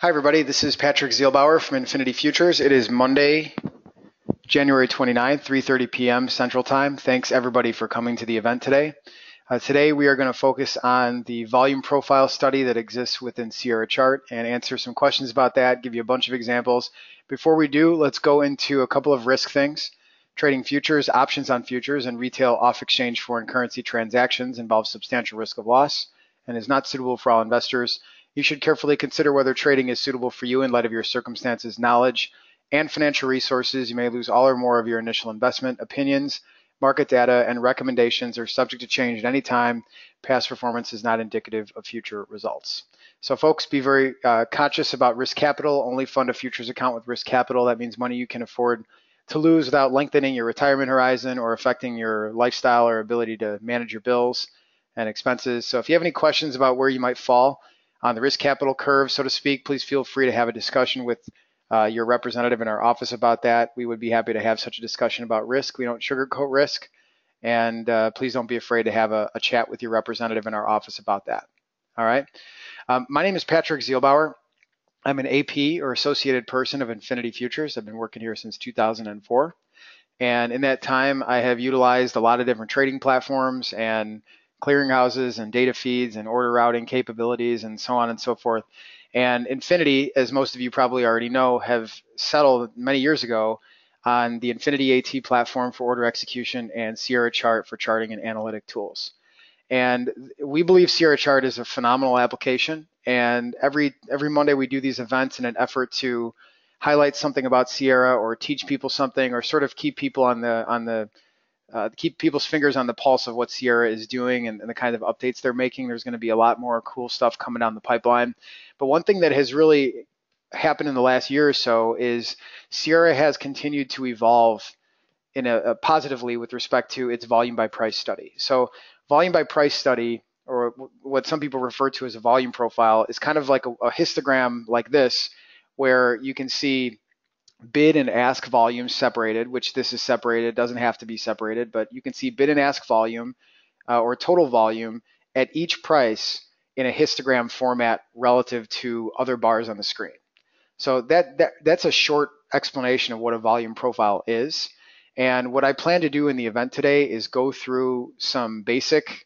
Hi, everybody. This is Patrick Zielbauer from Infinity Futures. It is Monday, January 29th, 3:30 p.m. Central Time. Thanks, everybody, for coming to the event today. Today, we are going to focus on the volume profile study that exists within Sierra Chart and answer some questions about that, give you a bunch of examples. Before we do, let's go into a couple of risk things. Trading futures, options on futures, and retail off-exchange foreign currency transactions involve substantial risk of loss and is not suitable for all investors. You should carefully consider whether trading is suitable for you in light of your circumstances, knowledge, and financial resources. You may lose all or more of your initial investment. Opinions, market data, and recommendations are subject to change at any time. Past performance is not indicative of future results. So folks, be very conscious about risk capital. Only fund a futures account with risk capital. That means money you can afford to lose without lengthening your retirement horizon or affecting your lifestyle or ability to manage your bills and expenses. So if you have any questions about where you might fall on the risk capital curve, so to speak, please feel free to have a discussion with your representative in our office about that. We would be happy to have such a discussion about risk. We don't sugarcoat risk, and please don't be afraid to have a chat with your representative in our office about that. All right. My name is Patrick Zielbauer. I'm an AP or associated person of Infinity Futures. I've been working here since 2004. And in that time, I have utilized a lot of different trading platforms and clearinghouses and data feeds and order routing capabilities and so on and so forth. And Infinity, as most of you probably already know, have settled many years ago on the Infinity AT platform for order execution and Sierra Chart for charting and analytic tools. And we believe Sierra Chart is a phenomenal application. And every Monday we do these events in an effort to highlight something about Sierra or teach people something or sort of keep people keep people's fingers on the pulse of what Sierra is doing and the kind of updates they're making. There's going to be a lot more cool stuff coming down the pipeline. But one thing that has really happened in the last year or so is Sierra has continued to evolve in a positively with respect to its volume by price study. So volume by price study, or what some people refer to as a volume profile, is kind of like a histogram like this, where you can see bid and ask volume separated, which this is separated, doesn't have to be separated, but you can see bid and ask volume or total volume at each price in a histogram format relative to other bars on the screen. So that's a short explanation of what a volume profile is. And what I plan to do in the event today is go through some basic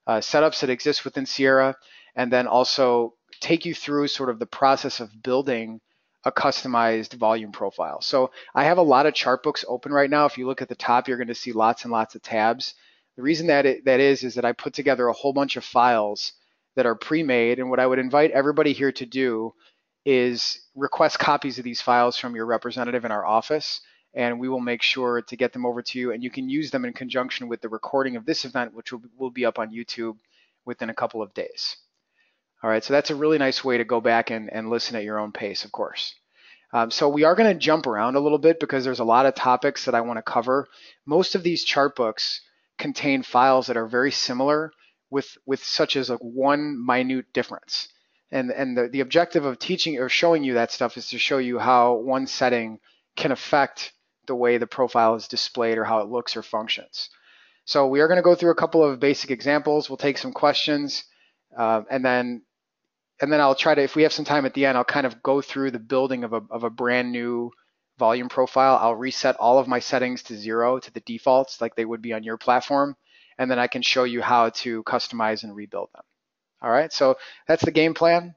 setups that exist within Sierra, and then also take you through sort of the process of building a customized volume profile. So I have a lot of chart books open right now. If you look at the top, you're going to see lots and lots of tabs. The reason that is that I put together a whole bunch of files that are pre-made, and what I would invite everybody here to do is request copies of these files from your representative in our office, and we will make sure to get them over to you, and you can use them in conjunction with the recording of this event, which will be up on YouTube within a couple of days. All right, so that's a really nice way to go back and listen at your own pace, of course. So we are going to jump around a little bit because there's a lot of topics that I want to cover. Most of these chart books contain files that are very similar with such as like one minute difference. And the objective of teaching or showing you that stuff is to show you how one setting can affect the way the profile is displayed or how it looks or functions. So we are going to go through a couple of basic examples. We'll take some questions, and then I'll try to, if we have some time at the end, I'll kind of go through the building of a brand new volume profile. I'll reset all of my settings to 0 to the defaults like they would be on your platform, and then I can show you how to customize and rebuild them. All right, so that's the game plan.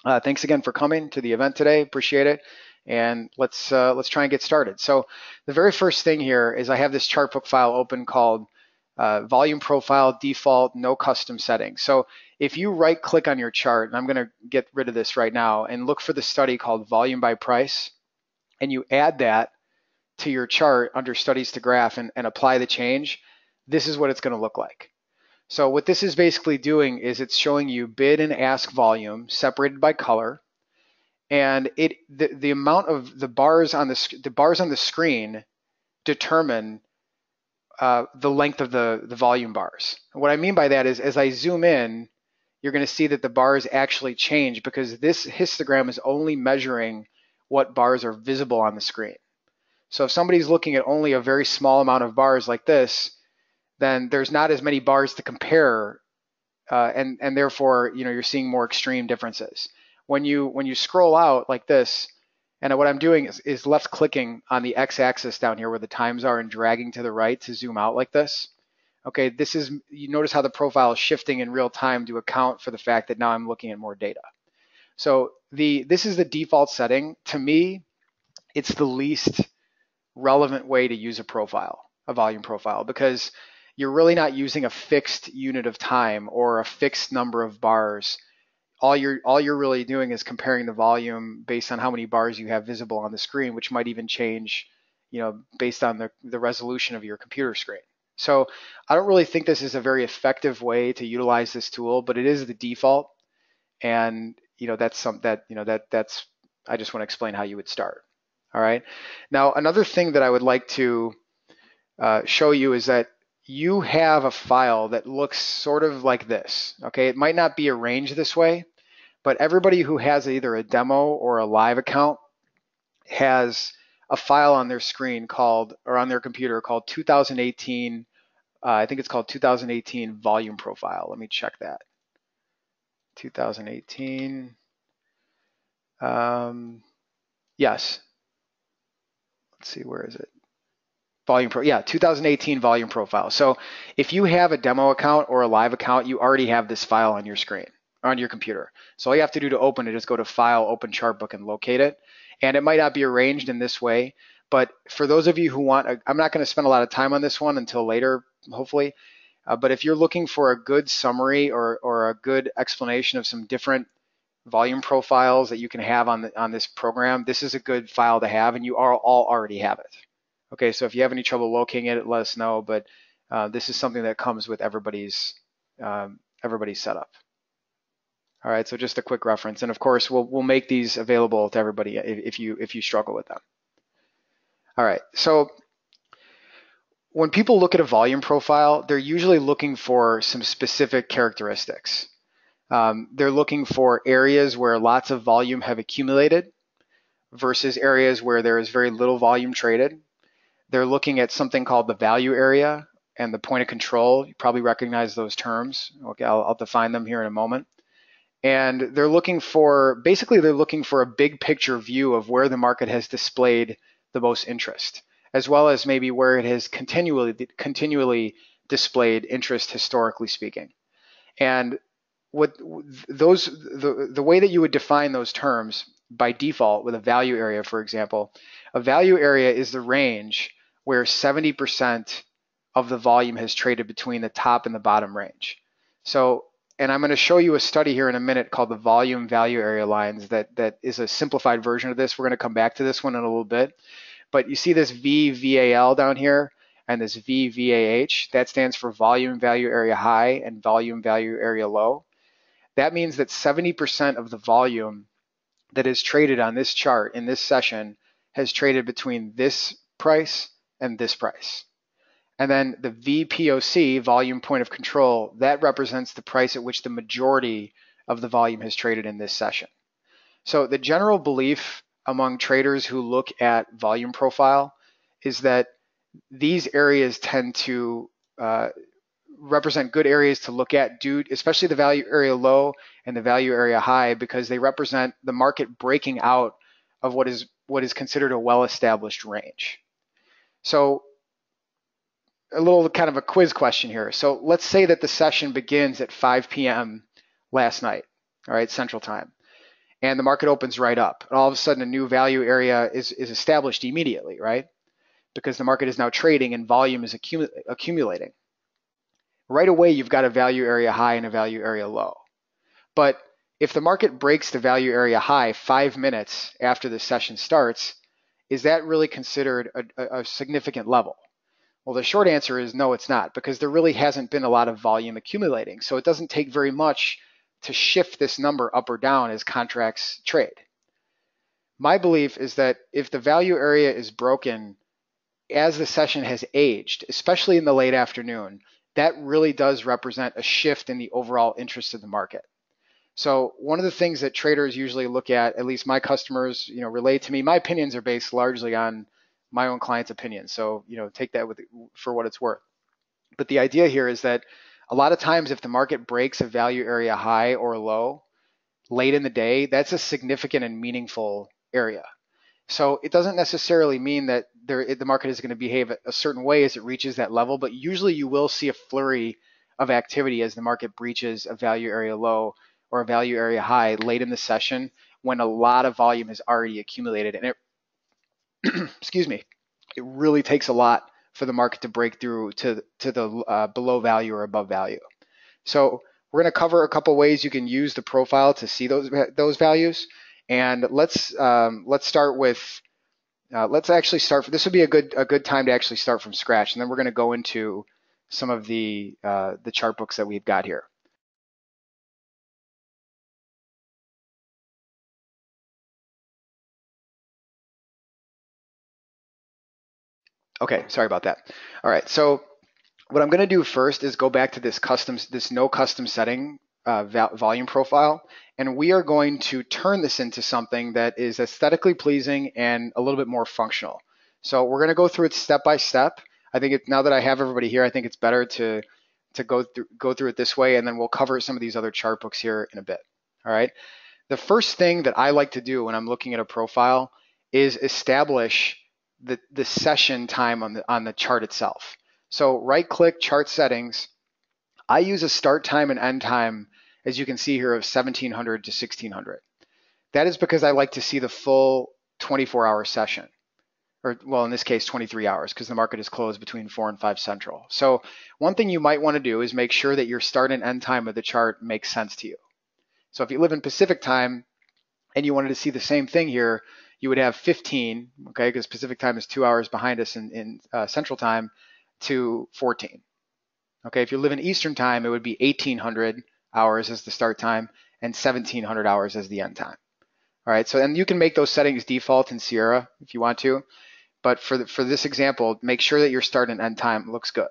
Thanks again for coming to the event today. Appreciate it. And let's try and get started. So the very first thing here is I have this chart book file open called volume profile default no custom settings. So if you right click on your chart, and I'm going to get rid of this right now, and look for the study called volume by price, and you add that to your chart under studies to graph and apply the change, this is what it's going to look like. So what this is basically doing is it's showing you bid and ask volume separated by color, and the amount of the bars on the screen determine the length of the volume bars. And what I mean by that is as I zoom in, you're going to see that the bars actually change because this histogram is only measuring what bars are visible on the screen. So if somebody's looking at only a very small amount of bars like this, then there's not as many bars to compare, and therefore you're seeing more extreme differences. when you scroll out like this, and what I'm doing is left clicking on the x-axis down here where the times are and dragging to the right to zoom out like this. Okay, you notice how the profile is shifting in real time to account for the fact that now I'm looking at more data. So this is the default setting. To me, it's the least relevant way to use a volume profile, because you're really not using a fixed unit of time or a fixed number of bars. All you're really doing is comparing the volume based on how many bars you have visible on the screen, which might even change, based on the resolution of your computer screen. So I don't really think this is a very effective way to utilize this tool, but it is the default, and that's that's I just want to explain how you would start. All right. Now another thing that I would like to show you is that you have a file that looks sort of like this. Okay, it might not be arranged this way, but everybody who has either a demo or a live account has a file on their screen or on their computer called 2018. I think it's called 2018 volume profile. Let me check that. 2018. Yes. Let's see, where is it? 2018 volume profile. So if you have a demo account or a live account, you already have this file on your screen, on your computer. So all you have to do to open it is go to File, Open Chartbook, and locate it. And it might not be arranged in this way, but for those of you who want, I'm not going to spend a lot of time on this one until later, hopefully. But if you're looking for a good summary or a good explanation of some different volume profiles that you can have on this program, this is a good file to have, and you all already have it. Okay, so if you have any trouble locating it, let us know. But this is something that comes with everybody's setup. All right, so just a quick reference, and of course we'll make these available to everybody if you struggle with them. All right, so when people look at a volume profile, they're usually looking for some specific characteristics. They're looking for areas where lots of volume have accumulated versus areas where there is very little volume traded. They're looking at something called the value area and the point of control. You probably recognize those terms. Okay, I'll define them here in a moment. And they're looking for a big picture view of where the market has displayed the most interest, as well as maybe where it has continually displayed interest historically speaking. And the way that you would define those terms by default with a value area, for example, a value area is the range where 70% of the volume has traded between the top and the bottom range. So, and I'm going to show you a study here in a minute called the volume value area lines that is a simplified version of this. We're going to come back to this one in a little bit. But you see this VVAL down here and this VVAH. That stands for volume value area high and volume value area low. That means that 70% of the volume that is traded on this chart in this session has traded between this price and this price. And then the VPOC, volume point of control, that represents the price at which the majority of the volume has traded in this session. So the general belief among traders who look at volume profile is that these areas tend to represent good areas to look at, especially the value area low and the value area high, because they represent the market breaking out of what is considered a well-established range. So a little kind of a quiz question here. So let's say that the session begins at 5 p.m. last night, all right, Central Time, and the market opens right up. And all of a sudden, a new value area is established immediately, right? Because the market is now trading and volume is accumulating. Right away, you've got a value area high and a value area low. But if the market breaks the value area high 5 minutes after the session starts, is that really considered a significant level? Well, the short answer is no, it's not, because there really hasn't been a lot of volume accumulating. So it doesn't take very much to shift this number up or down as contracts trade. My belief is that if the value area is broken as the session has aged, especially in the late afternoon, that really does represent a shift in the overall interest of the market. So one of the things that traders usually look at least my customers, relate to me. My opinions are based largely on my own clients' opinions. So, take that for what it's worth. But the idea here is that a lot of times if the market breaks a value area high or low, late in the day, that's a significant and meaningful area. So it doesn't necessarily mean that the market is going to behave a certain way as it reaches that level, but usually you will see a flurry of activity as the market breaches a value area low or a value area high late in the session when a lot of volume has already accumulated. And it, excuse me, it really takes a lot for the market to break through to the below value or above value. So we're going to cover a couple ways you can use the profile to see those values. And let's start with let's actually start. This would be a good time to actually start from scratch, and then we're going to go into some of the chart books that we've got here. Okay, sorry about that. All right, so what I'm going to do first is go back to this no custom setting volume profile, and we are going to turn this into something that is aesthetically pleasing and a little bit more functional. So we're going to go through it step by step. I think now that I have everybody here, I think it's better to go through it this way, and then we'll cover some of these other chart books here in a bit. All right. The first thing that I like to do when I'm looking at a profile is establish the session time on the chart itself. So right-click Chart Settings. I use a start time and end time, as you can see here, of 1700 to 1600. That is because I like to see the full 24-hour session, or well, in this case, 23 hours, because the market is closed between 4 and 5 Central. So one thing you might want to do is make sure that your start and end time of the chart makes sense to you. So if you live in Pacific time and you wanted to see the same thing here, you would have 15, okay, because Pacific time is 2 hours behind us in Central time, to 14. Okay, if you live in Eastern time, it would be 1800 hours as the start time and 1700 hours as the end time. All right, so and you can make those settings default in Sierra if you want to, but for this example, make sure that your start and end time looks good.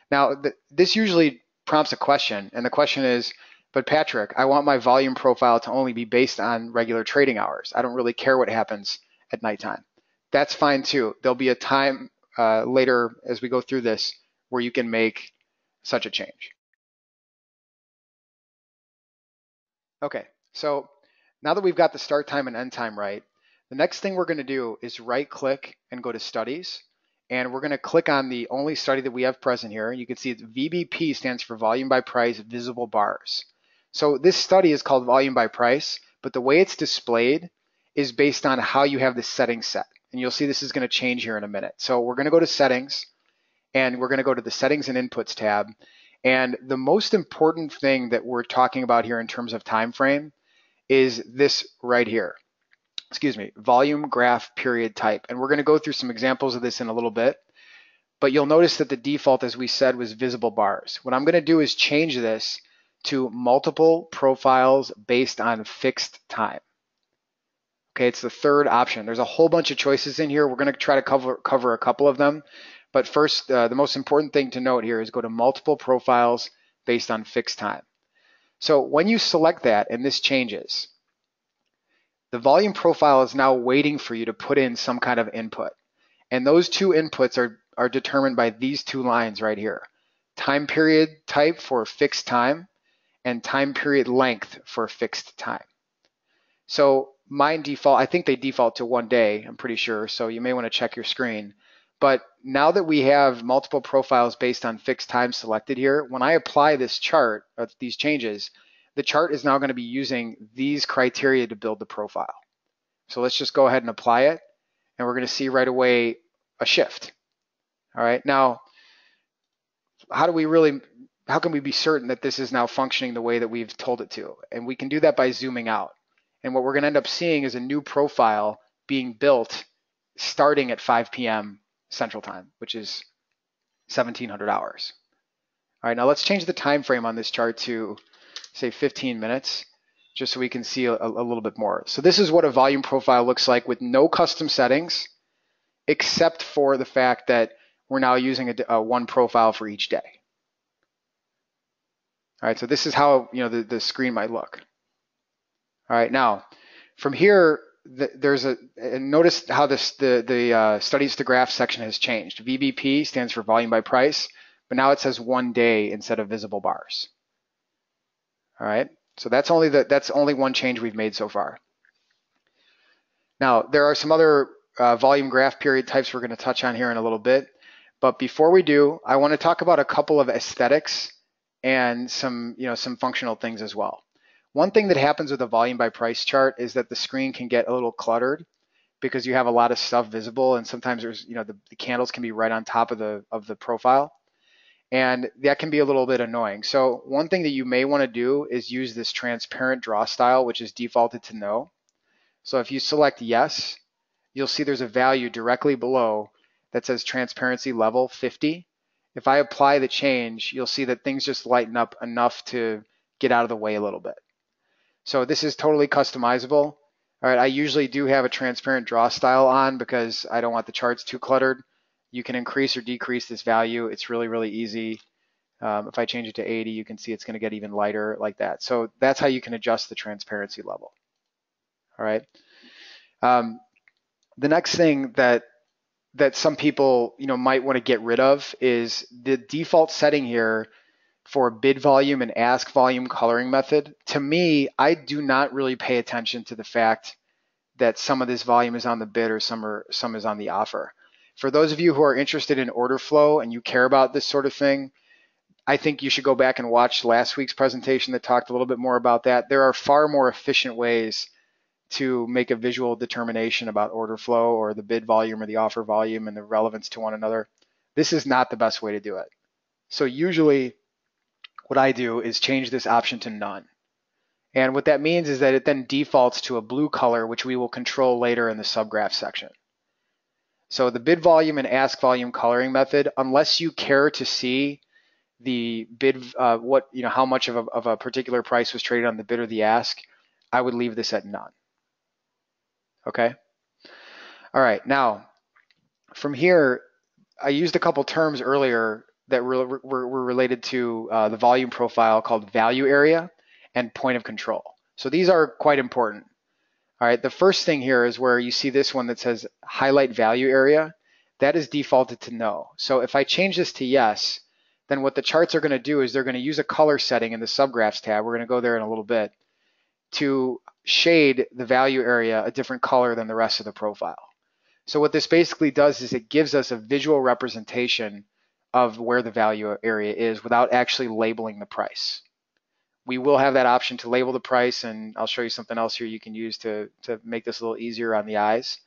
Now, this usually prompts a question, and the question is, but Patrick, I want my volume profile to only be based on regular trading hours. I don't really care what happens at nighttime. That's fine too. There'll be a time later as we go through this where you can make such a change. Okay, so now that we've got the start time and end time right, the next thing we're going to do is right click and go to studies, and we're going to click on the only study that we have present here. You can see VBP stands for volume by price visible bars. So this study is called volume by price, but the way it's displayed is based on how you have the settings set. And you'll see this is going to change here in a minute. So we're going to go to settings, and we're going to go to the settings and inputs tab. And the most important thing that we're talking about here in terms of time frame is this right here. Excuse me, volume graph period type. And we're going to go through some examples of this in a little bit. But you'll notice that the default, as we said, was visible bars. What I'm going to do is change this to multiple profiles based on fixed time. Okay, it's the third option. There's a whole bunch of choices in here. We're going to try to cover a couple of them. But first, the most important thing to note here is go to multiple profiles based on fixed time. So when you select that and this changes, the volume profile is now waiting for you to put in some kind of input. And those two inputs are determined by these two lines right here. Time period type for fixed time and time period length for fixed time. So mine default, I think they default to 1 day, I'm pretty sure, so you may want to check your screen. But now that we have multiple profiles based on fixed time selected here, when I apply this chart, these changes, the chart is now going to be using these criteria to build the profile. So let's just go ahead and apply it, and we're going to see right away a shift. All right, now, how can we be certain that this is now functioning the way that we've told it to? And we can do that by zooming out. And what we're going to end up seeing is a new profile being built starting at 5 p.m. Central Time, which is 1700 hours. All right, now let's change the time frame on this chart to, say, 15 minutes, just so we can see a little bit more. So this is what a volume profile looks like with no custom settings, except for the fact that we're now using a one profile for each day. All right, so this is how the screen might look. All right, now from here, there's notice how the studies to graph section has changed. VBP stands for volume by price, but now it says 1 day instead of visible bars. All right, So that's only one change we've made so far. Now, there are some other volume graph period types we're going to touch on here in a little bit. But before we do, I want to talk about a couple of aesthetics and some functional things as well. One thing that happens with a volume by price chart is that the screen can get a little cluttered because you have a lot of stuff visible, and sometimes there's the candles can be right on top of the profile, and that can be a little bit annoying. So one thing that you may want to do is use this transparent draw style, which is defaulted to no. So if you select yes, you'll see there's a value directly below that says transparency level 50. If I apply the change, you'll see that things just lighten up enough to get out of the way a little bit. So this is totally customizable. All right, I usually do have a transparent draw style on because I don't want the charts too cluttered. You can increase or decrease this value. It's really, really easy. If I change it to 80, you can see it's going to get even lighter like that. So that's how you can adjust the transparency level. All right. The next thing that some people might want to get rid of is the default setting here for bid volume and ask volume coloring method. To me, I do not really pay attention to the fact that some of this volume is on the bid or some is on the offer. For those of you who are interested in order flow and you care about this sort of thing, I think you should go back and watch last week's presentation that talked a little bit more about that. There are far more efficient ways to make a visual determination about order flow or the bid volume or the offer volume and the relevance to one another. This is not the best way to do it. So usually what I do is change this option to none. And what that means is that it then defaults to a blue color, which we will control later in the subgraph section. So the bid volume and ask volume coloring method, unless you care to see the bid, how much of a particular price was traded on the bid or the ask, I would leave this at none. Okay. All right. Now, from here, I used a couple terms earlier that were related to the volume profile called value area and point of control. So these are quite important. All right. The first thing here is where you see this one that says highlight value area. That is defaulted to no. So if I change this to yes, then what the charts are going to do is they're going to use a color setting in the subgraphs tab. We're going to go there in a little bit to shade the value area a different color than the rest of the profile. So what this basically does is it gives us a visual representation of where the value area is without actually labeling the price. We will have that option to label the price, and I'll show you something else here you can use to make this a little easier on the eyes.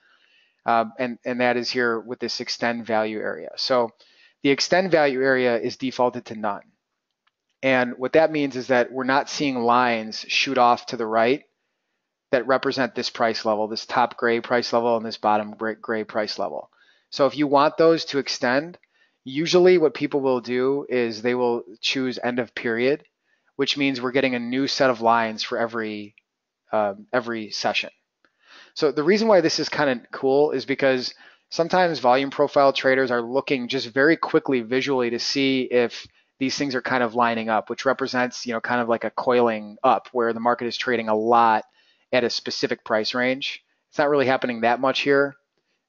And that is here with this extend value area. So the extend value area is defaulted to none. And what that means is that we're not seeing lines shoot off to the right that represent this price level, this top gray price level and this bottom gray price level. So if you want those to extend, usually what people will do is they will choose end of period, which means we're getting a new set of lines for every session. So the reason why this is kind of cool is because sometimes volume profile traders are looking just very quickly visually to see if these things are kind of lining up, which represents, kind of like a coiling up where the market is trading a lot at a specific price range. It's not really happening that much here.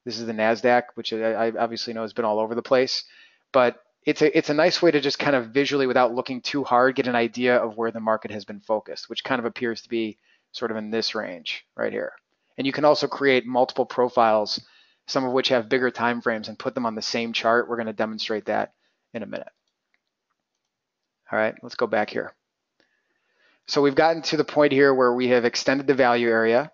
This is the NASDAQ, which I obviously know has been all over the place, but it's a nice way to just kind of visually, without looking too hard, get an idea of where the market has been focused, which kind of appears to be sort of in this range right here. And you can also create multiple profiles, some of which have bigger time frames, and put them on the same chart. We're going to demonstrate that in a minute. All right, let's go back here. So we've gotten to the point here where we have extended the value area,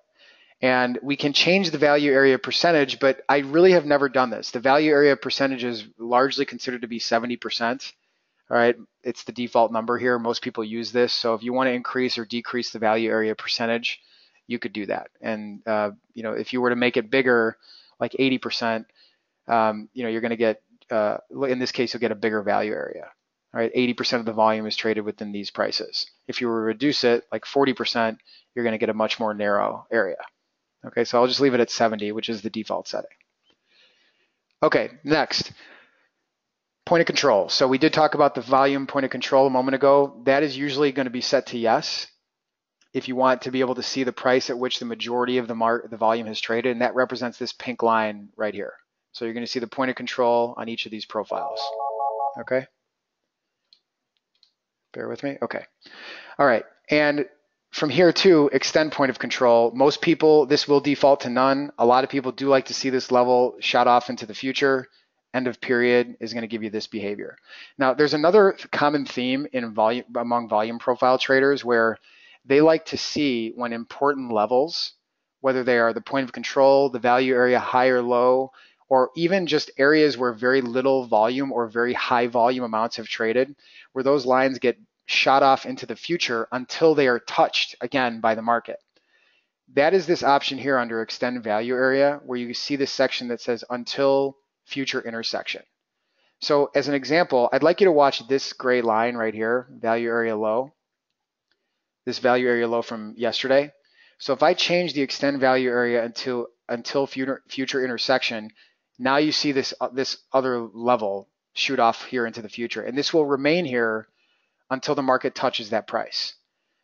and we can change the value area percentage, but I really have never done this. The value area percentage is largely considered to be 70%. All right, it's the default number here. Most people use this. So if you want to increase or decrease the value area percentage, you could do that. And if you were to make it bigger, like 80%, you're going to get, in this case, you'll get a bigger value area. All right, 80% of the volume is traded within these prices. If you were to reduce it, like 40%, you're going to get a much more narrow area. Okay, so I'll just leave it at 70, which is the default setting. Okay, next, point of control. So we did talk about the volume point of control a moment ago. That is usually going to be set to yes if you want to be able to see the price at which the majority of the volume has traded, and that represents this pink line right here. So you're going to see the point of control on each of these profiles. Okay. Bear with me. Okay. All right. And From here too, extend point of control. Most people, this will default to none. A lot of people do like to see this level shot off into the future. End of period is going to give you this behavior. Now, there's another common theme in volume among volume profile traders where they like to see when important levels, whether they are the point of control, the value area high or low, or even just areas where very little volume or very high volume amounts have traded, where those lines get shot off into the future until they are touched again by the market. That is this option here under extend value area where you see this section that says until future intersection. So as an example, I'd like you to watch this gray line right here, value area low, this value area low from yesterday. So if I change the extend value area until future intersection, now you see this other level shoot off here into the future, and this will remain here until the market touches that price.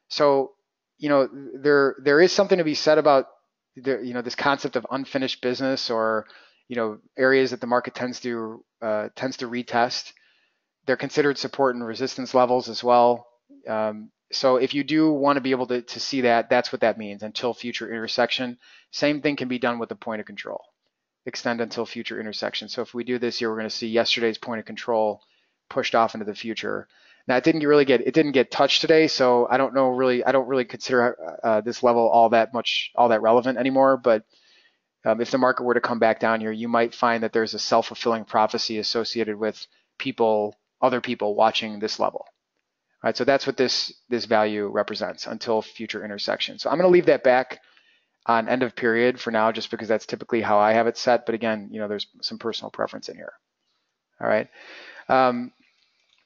So, there is something to be said about this concept of unfinished business, or areas that the market tends to retest. They're considered support and resistance levels as well. So if you do want to be able to see that, that's what that means, until future intersection. Same thing can be done with the point of control. Extend until future intersection. So if we do this here, we're going to see yesterday's point of control pushed off into the future. Now it didn't get touched today, so I don't really consider this level all that relevant anymore. But if the market were to come back down here, you might find that there's a self-fulfilling prophecy associated with other people watching this level. All right, so that's what this value represents, until future intersection. So I'm going to leave that back on end of period for now, just because that's typically how I have it set. But again, there's some personal preference in here. All right.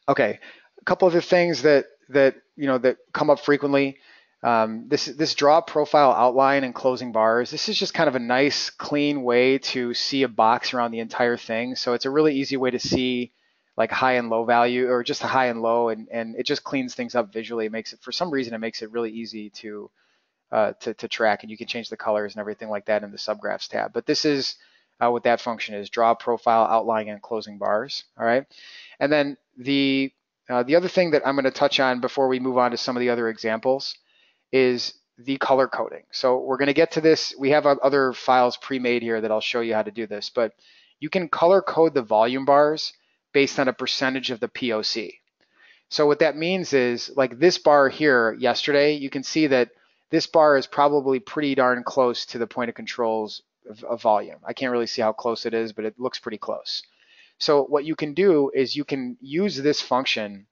Okay. A couple other things that come up frequently. This draw profile outline and closing bars. This is just kind of a nice, clean way to see a box around the entire thing. So it's a really easy way to see like high and low value, or just a high and low, and it just cleans things up visually. It makes it, for some reason, it makes it really easy to track, and you can change the colors and everything like that in the subgraphs tab. But this is what that function is: draw profile outline and closing bars. All right, and then the other thing that I'm going to touch on before we move on to some of the other examples is the color coding. So we're going to get to this. We have other files pre-made here that I'll show you how to do this, but you can color code the volume bars based on a percentage of the POC. So what that means is, like this bar here yesterday, you can see that this bar is probably pretty darn close to the point of controls of volume. I can't really see how close it is, but it looks pretty close. So what you can do is you can use this function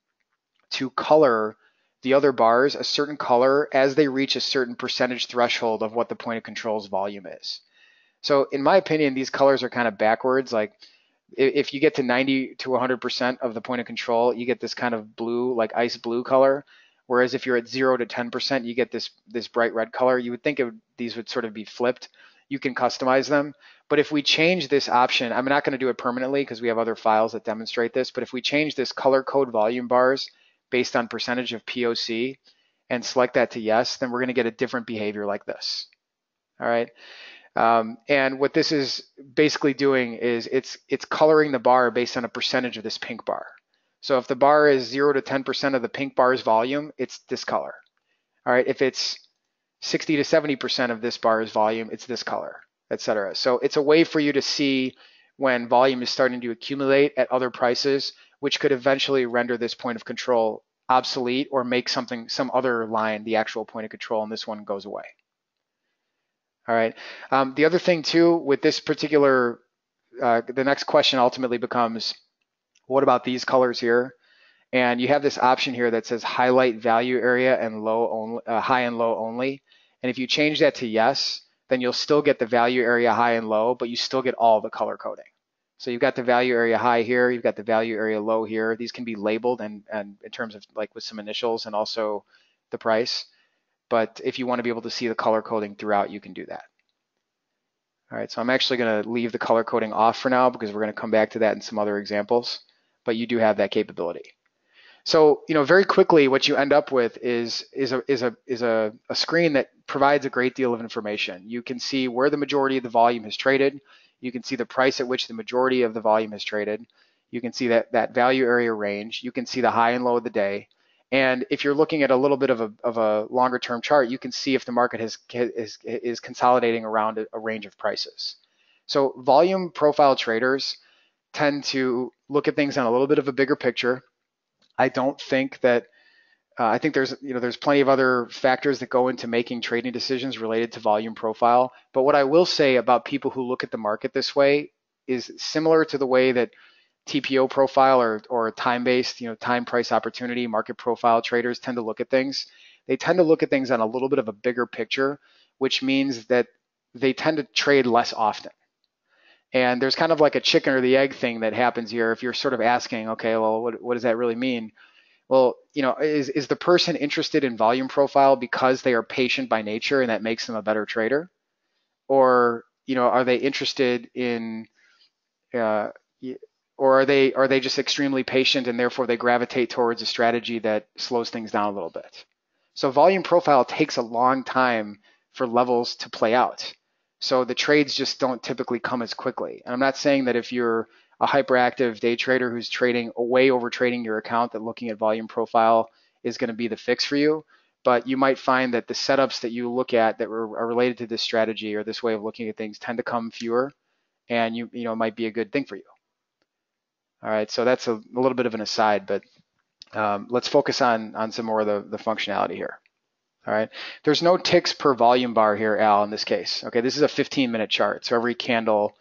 to color the other bars a certain color as they reach a certain percentage threshold of what the point of control's volume is. So in my opinion, these colors are kind of backwards. Like if you get to 90 to 100% of the point of control, you get this kind of blue, like ice blue color. Whereas if you're at 0 to 10%, you get this bright red color. You would think these would sort of be flipped. You can customize them. But if we change this option, I'm not going to do it permanently because we have other files that demonstrate this. But if we change this color code volume bars based on percentage of POC and select that to yes, then we're going to get a different behavior like this. All right. And what this is basically doing is it's coloring the bar based on a percentage of this pink bar. So if the bar is 0 to 10% of the pink bar's volume, it's this color. All right. If it's 60 to 70% of this bar's volume, it's this color, etc. So it's a way for you to see when volume is starting to accumulate at other prices, which could eventually render this point of control obsolete or make some other line the actual point of control, and this one goes away. All right. The other thing too with this particular, the next question ultimately becomes, what about these colors here? And you have this option here that says highlight value area and high and low only. And if you change that to yes, then you'll still get the value area high and low, but you still get all the color coding. So you've got the value area high here, you've got the value area low here. These can be labeled and in terms of like with some initials and also the price. But if you want to be able to see the color coding throughout, you can do that. All right, so I'm actually going to leave the color coding off for now because we're going to come back to that in some other examples, but you do have that capability. So, very quickly, what you end up with is a screen that provides a great deal of information. You can see where the majority of the volume has traded. You can see the price at which the majority of the volume has traded. You can see that value area range. You can see the high and low of the day. And if you're looking at a little bit of a longer term chart, you can see if the market is consolidating around a range of prices. So volume profile traders tend to look at things on a little bit of a bigger picture. I don't think that I think there's plenty of other factors that go into making trading decisions related to volume profile. But what I will say about people who look at the market this way is similar to the way that TPO profile or time-based, time price opportunity market profile traders tend to look at things. They tend to look at things on a little bit of a bigger picture, which means that they tend to trade less often. And there's kind of like a chicken or the egg thing that happens here. If you're sort of asking, okay, well, what does that really mean? Well, is the person interested in volume profile because they are patient by nature and that makes them a better trader? Or, are they interested in, or are they just extremely patient and therefore they gravitate towards a strategy that slows things down a little bit? So volume profile takes a long time for levels to play out. So the trades just don't typically come as quickly. And I'm not saying that if you're a hyperactive day trader who's trading way over trading your account, that looking at volume profile is going to be the fix for you. But you might find that the setups that you look at that are related to this strategy or this way of looking at things tend to come fewer, and it might be a good thing for you. All right, so that's a little bit of an aside, but let's focus on some more of the functionality here. All right, there's no ticks per volume bar here, Al, in this case. Okay, this is a 15-minute chart, so every candle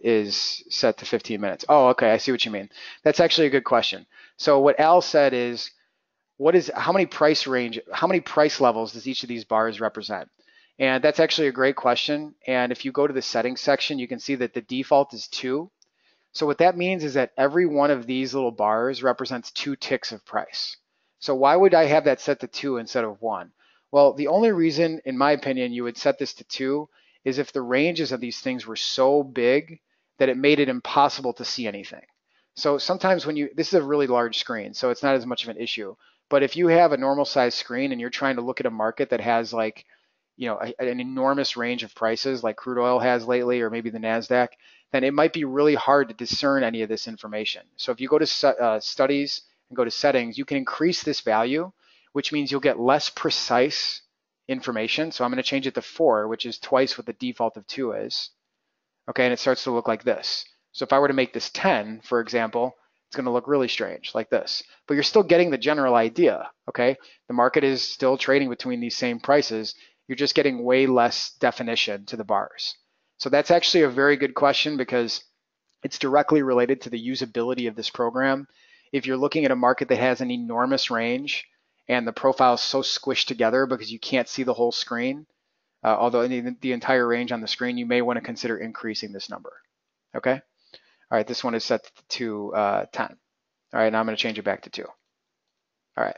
is set to 15 minutes. Oh, okay, I see what you mean. That's actually a good question. So what Al said is, how many price levels does each of these bars represent? And that's actually a great question. And if you go to the settings section, you can see that the default is 2. So what that means is that every one of these little bars represents 2 ticks of price. So why would I have that set to 2 instead of 1? Well, the only reason, in my opinion, you would set this to 2 is if the ranges of these things were so big that it made it impossible to see anything. So sometimes this is a really large screen, so it's not as much of an issue. But if you have a normal size screen and you're trying to look at a market that has like, an enormous range of prices like crude oil has lately, or maybe the NASDAQ, then it might be really hard to discern any of this information. So if you go to studies and go to settings, you can increase this value, which means you'll get less precise information. So I'm going to change it to 4, which is twice what the default of 2 is. Okay, and it starts to look like this. So if I were to make this 10, for example, it's going to look really strange like this. But you're still getting the general idea, okay? The market is still trading between these same prices. You're just getting way less definition to the bars. So that's actually a very good question because it's directly related to the usability of this program. If you're looking at a market that has an enormous range and the profile is so squished together because you can't see the whole screen, although the entire range on the screen, you may want to consider increasing this number, okay? All right, this one is set to 10. All right, now I'm going to change it back to 2. All right.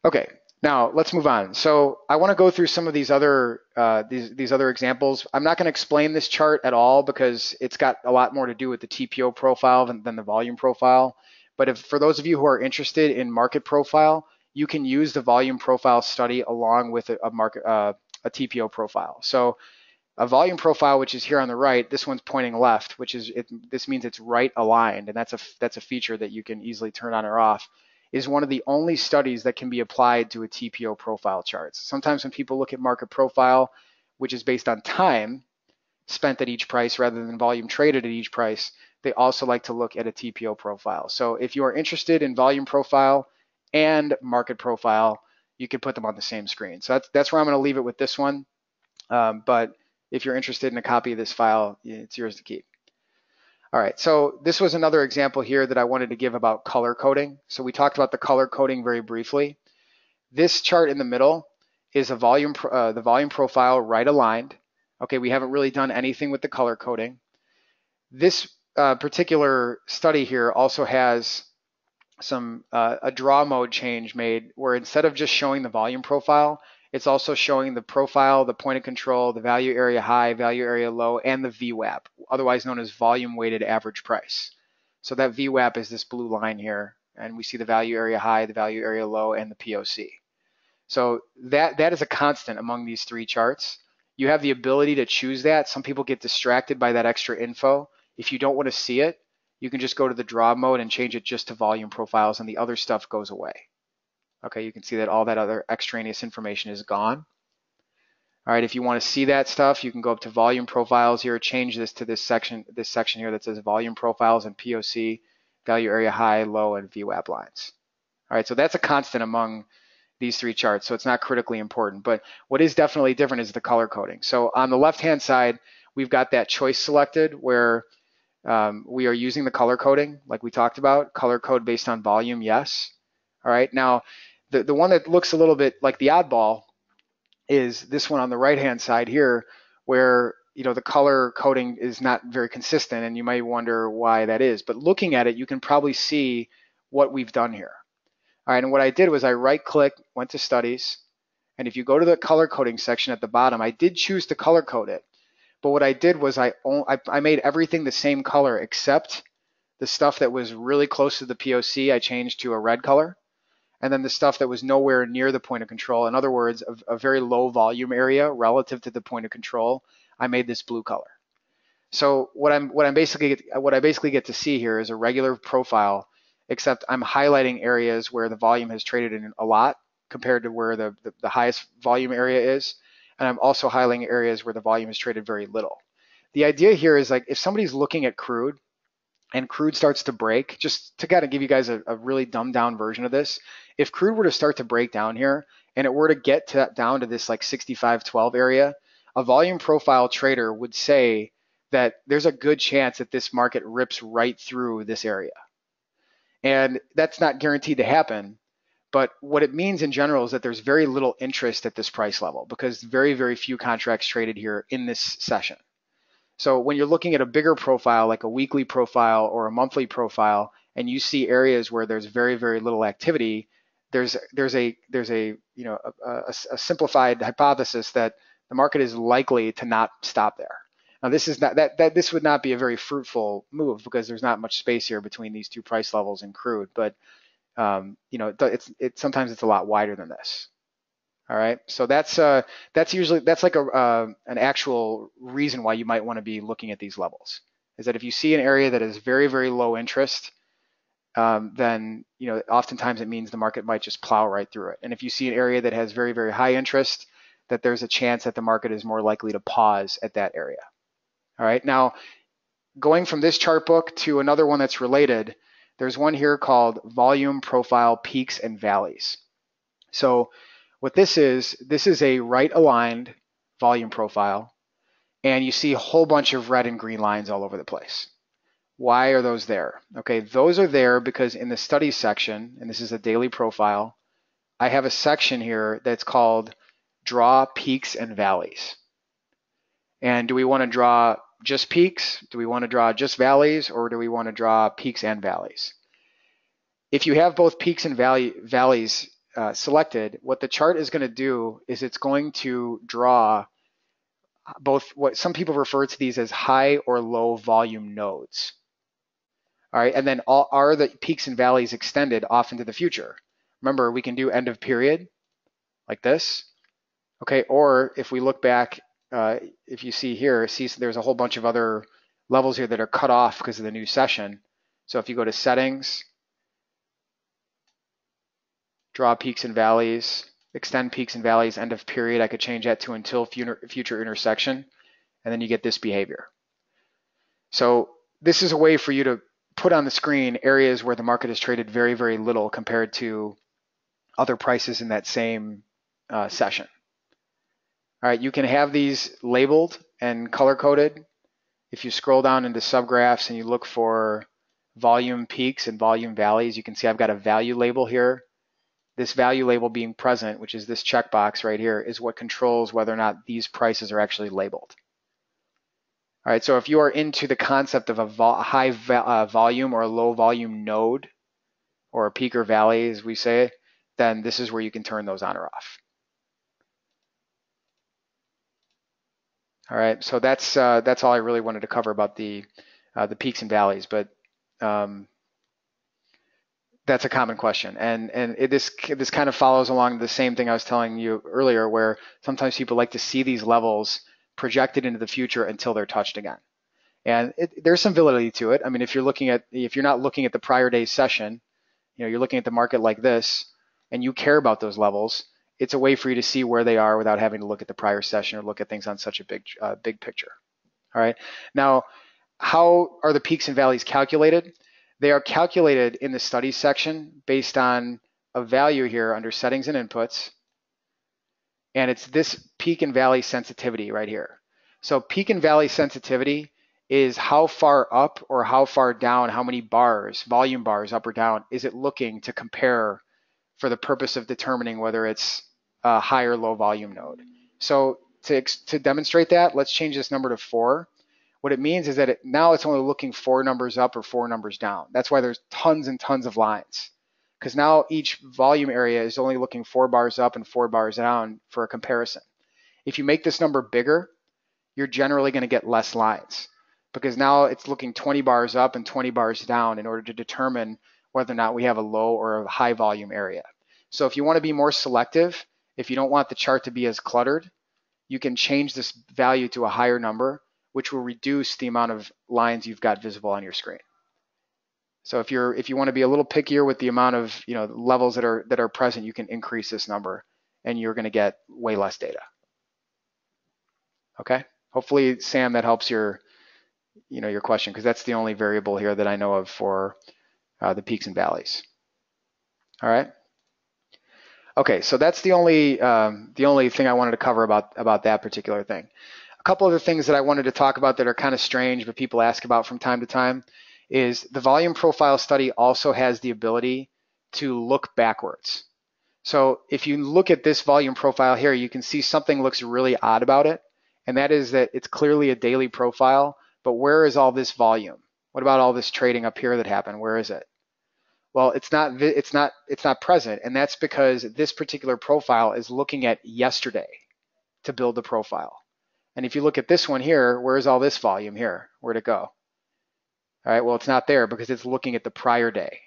Okay, now let's move on. So I want to go through some of these other these other examples. I'm not going to explain this chart at all because it's got a lot more to do with the TPO profile than the volume profile. But for those of you who are interested in market profile, you can use the volume profile study along with a TPO profile. So a volume profile, which is here on the right, this one's pointing left, this means it's right aligned, and that's a feature that you can easily turn on or off, is one of the only studies that can be applied to a TPO profile chart. Sometimes when people look at market profile, which is based on time spent at each price rather than volume traded at each price, they also like to look at a TPO profile. So if you are interested in volume profile and market profile, you can put them on the same screen. So that's where I'm going to leave it with this one. But if you're interested in a copy of this file, it's yours to keep. All right, so this was another example here that I wanted to give about color coding. So we talked about the color coding very briefly. This chart in the middle is the volume profile right aligned. Okay, we haven't really done anything with the color coding. This particular study here also has a draw mode change made where instead of just showing the volume profile, it's also showing the profile, the point of control, the value area high, value area low, and the VWAP, otherwise known as volume weighted average price. So that VWAP is this blue line here, and we see the value area high, the value area low, and the POC. So that is a constant among these 3 charts. You have the ability to choose that. Some people get distracted by that extra info. If you don't want to see it, you can just go to the draw mode and change it just to volume profiles, and the other stuff goes away. Okay, you can see that all that other extraneous information is gone. All right, if you want to see that stuff, you can go up to volume profiles here, change this to this section here that says volume profiles and POC, value area high, low, and VWAP lines. All right, so that's a constant among these three charts, so it's not critically important. But what is definitely different is the color coding. So on the left-hand side, we've got that choice selected where we are using the color coding, like we talked about, color code based on volume, yes. All right, now the one that looks a little bit like the oddball is this one on the right-hand side here, where the color coding is not very consistent, and you might wonder why that is. But looking at it, you can probably see what we've done here. All right, and what I did was I right-clicked, went to Studies, and if you go to the color coding section at the bottom, I did choose to color code it. But what I did was I made everything the same color except the stuff that was really close to the POC, I changed to a red color. And then the stuff that was nowhere near the point of control, in other words, a very low volume area relative to the point of control, I made this blue color. So what I basically get to see here is a regular profile, except I'm highlighting areas where the volume has traded in a lot compared to where the highest volume area is, and I'm also highlighting areas where the volume has traded very little. The idea here is like if somebody's looking at crude and crude starts to break, just to kind of give you guys a really dumbed down version of this, if crude were to start to break down here and it were to get down to this like 65.12 area, a volume profile trader would say that there's a good chance that this market rips right through this area. And that's not guaranteed to happen, but what it means in general is that there's very little interest at this price level because very, very few contracts traded here in this session. So when you're looking at a bigger profile, like a weekly profile or a monthly profile, and you see areas where there's very, very little activity, there's a simplified hypothesis that the market is likely to not stop there. Now this is not this would not be a very fruitful move because there's not much space here between these two price levels in crude, but sometimes it's a lot wider than this. All right, so that's like an actual reason why you might want to be looking at these levels. Is that if you see an area that is very, very low interest, then oftentimes it means the market might just plow right through it. And if you see an area that has very, very high interest, that there's a chance that the market is more likely to pause at that area. All right, now going from this chart book to another one that's related, there's one here called Volume Profile Peaks and Valleys. So what this is a right-aligned volume profile, and you see a whole bunch of red and green lines all over the place. Why are those there? Okay, those are there because in the studies section, and this is a daily profile, I have a section here that's called Draw Peaks and Valleys. And do we want to draw just peaks? Do we want to draw just valleys? Or do we want to draw peaks and valleys? If you have both peaks and valleys selected, what the chart is going to do is it's going to draw both what some people refer to these as high or low volume nodes. All right, and then are the peaks and valleys extended off into the future? Remember, we can do end of period like this. Okay, or if we look back, if you see here, there's a whole bunch of other levels here that are cut off because of the new session. So if you go to settings, draw peaks and valleys, extend peaks and valleys, end of period, I could change that to until future intersection, and then you get this behavior. So this is a way for you to put on the screen areas where the market has traded very, very little compared to other prices in that same session. All right, you can have these labeled and color-coded. If you scroll down into subgraphs and you look for volume peaks and volume valleys, you can see I've got a value label here. This value label being present, which is this checkbox right here, is what controls whether or not these prices are actually labeled. All right, so if you are into the concept of a high volume or a low volume node, or a peak or valley, as we say, then this is where you can turn those on or off. All right, so that's all I really wanted to cover about the peaks and valleys, but that's a common question, and this kind of follows along the same thing I was telling you earlier, where sometimes people like to see these levels projected into the future until they're touched again. And there's some validity to it. I mean, if you're not looking at the prior day's session, you're looking at the market like this, and you care about those levels, it's a way for you to see where they are without having to look at the prior session or look at things on such a big picture. All right. Now, how are the peaks and valleys calculated? They are calculated in the studies section based on a value here under settings and inputs. And it's this peak and valley sensitivity right here. So peak and valley sensitivity is how far up or how far down, how many bars, volume bars up or down, is it looking to compare for the purpose of determining whether it's a high or low volume node. So to demonstrate that, let's change this number to 4. What it means is that now it's only looking 4 numbers up or 4 numbers down. That's why there's tons and tons of lines, because now each volume area is only looking 4 bars up and 4 bars down for a comparison. If you make this number bigger, you're generally going to get less lines, because now it's looking 20 bars up and 20 bars down in order to determine whether or not we have a low or a high volume area. So if you want to be more selective, if you don't want the chart to be as cluttered, you can change this value to a higher number, which will reduce the amount of lines you've got visible on your screen. So if you want to be a little pickier with the amount of levels that are present, you can increase this number, and you're going to get way less data. Okay. Hopefully, Sam, that helps your question, because that's the only variable here that I know of for the peaks and valleys. All right. Okay, so that's the only thing I wanted to cover about that particular thing. A couple other things that I wanted to talk about that are kind of strange, but people ask about from time to time, is the volume profile study also has the ability to look backwards. So if you look at this volume profile here, you can see something looks really odd about it, and that is that it's clearly a daily profile, but where is all this volume? What about all this trading up here that happened? Where is it? Well, it's not present, and that's because this particular profile is looking at yesterday to build the profile. And if you look at this one here, where's all this volume here? Where'd it go? All right, well, it's not there because it's looking at the prior day.